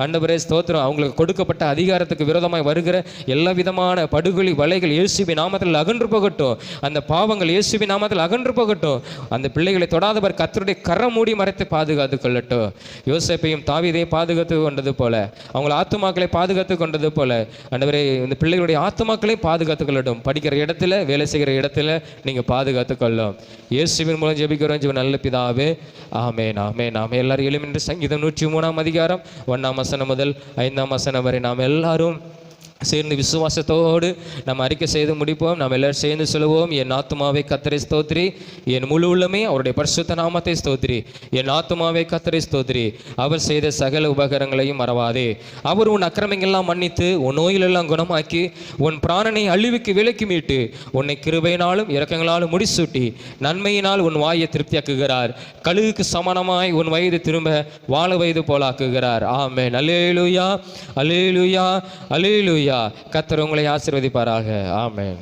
[SPEAKER 2] ஆண்டவரே ஸ்தோத்திரம், அவங்களுக்கு கொடுக்கப்பட்ட அதிகாரத்துக்கு விரோதமாய் வருகிற எல்லா விதமான படுகொலி வலைகள் இயேசுவின் நாமத்தில் அகன்று போகட்டும். அந்த பாவங்கள் இயேசுவின் நாமத்தில் அகன்று போகட்டும். அந்த பிள்ளைகளை தொடாதவர் கர்த்தருடைய கரம் மூடி மறைத்து பாதுகாத்து கொள்ளட்டும். யோசேப்பையும் தாவீதையும் பாதுகாத்து கொண்டது போல, அவங்கள ஆத்துமாக்களை பாதுகாத்து கொண்டது போல ஆண்டவரே, இந்த பிள்ளைகளுடைய ஆத்துமாக்களை பாதுகாத்து கொள்ளட்டும். படிக்கிற இடத்துல, வேலை செய்கிற இடத்துல நீங்கள் பாதுகாத்து கொள்ளும். இயேசுவின் மூலம் ஜெபிக்கிறோம் ஜீவ நல்ல பிதாவே, ஆமென் ஆமென் ஆமென். எல்லாரும் எழுமின்று சங்கீதம் 103 அதிகாரம் 1 வசனம் முதல் 5 வசனம் வரை நாம் எல்லாரும் சேர்ந்து விசுவாசத்தோடு நம்ம அறிக்கை செய்து முடிப்போம். நாம் எல்லாரும் சேர்ந்து சொல்லுவோம். என் ஆத்துமாவை கர்த்தரை ஸ்தோத்திரி, என் முழு உள்ளமே அவருடைய பரிசுத்த நாமத்தை ஸ்தோத்திரி. என் ஆத்துமாவை கர்த்தரை ஸ்தோத்திரி, அவர் செய்த சகல உபகாரங்களையும் மறவாதே. அவர் உன் அக்கிரமங்கள்லாம் மன்னித்து, உன் நோயிலெல்லாம் குணமாக்கி, உன் பிராணனை அழிவுக்கு விலக்கி மீட்டு, உன்னை கிருபையினாலும் இரக்கங்களாலும் முடிசூட்டி, நன்மையினால் உன் வாயை திருப்தியாக்குகிறார். கழுகுக்கு சமானமாய் உன் வயது திரும்ப வாழ வயது போலாக்குகிறார். ஆமென். அல்லேலூயா அல்லேலூயா அல்லேலூயா. கர்த்தர் உங்களை ஆசீர்வதிப்பாராக. ஆமென்.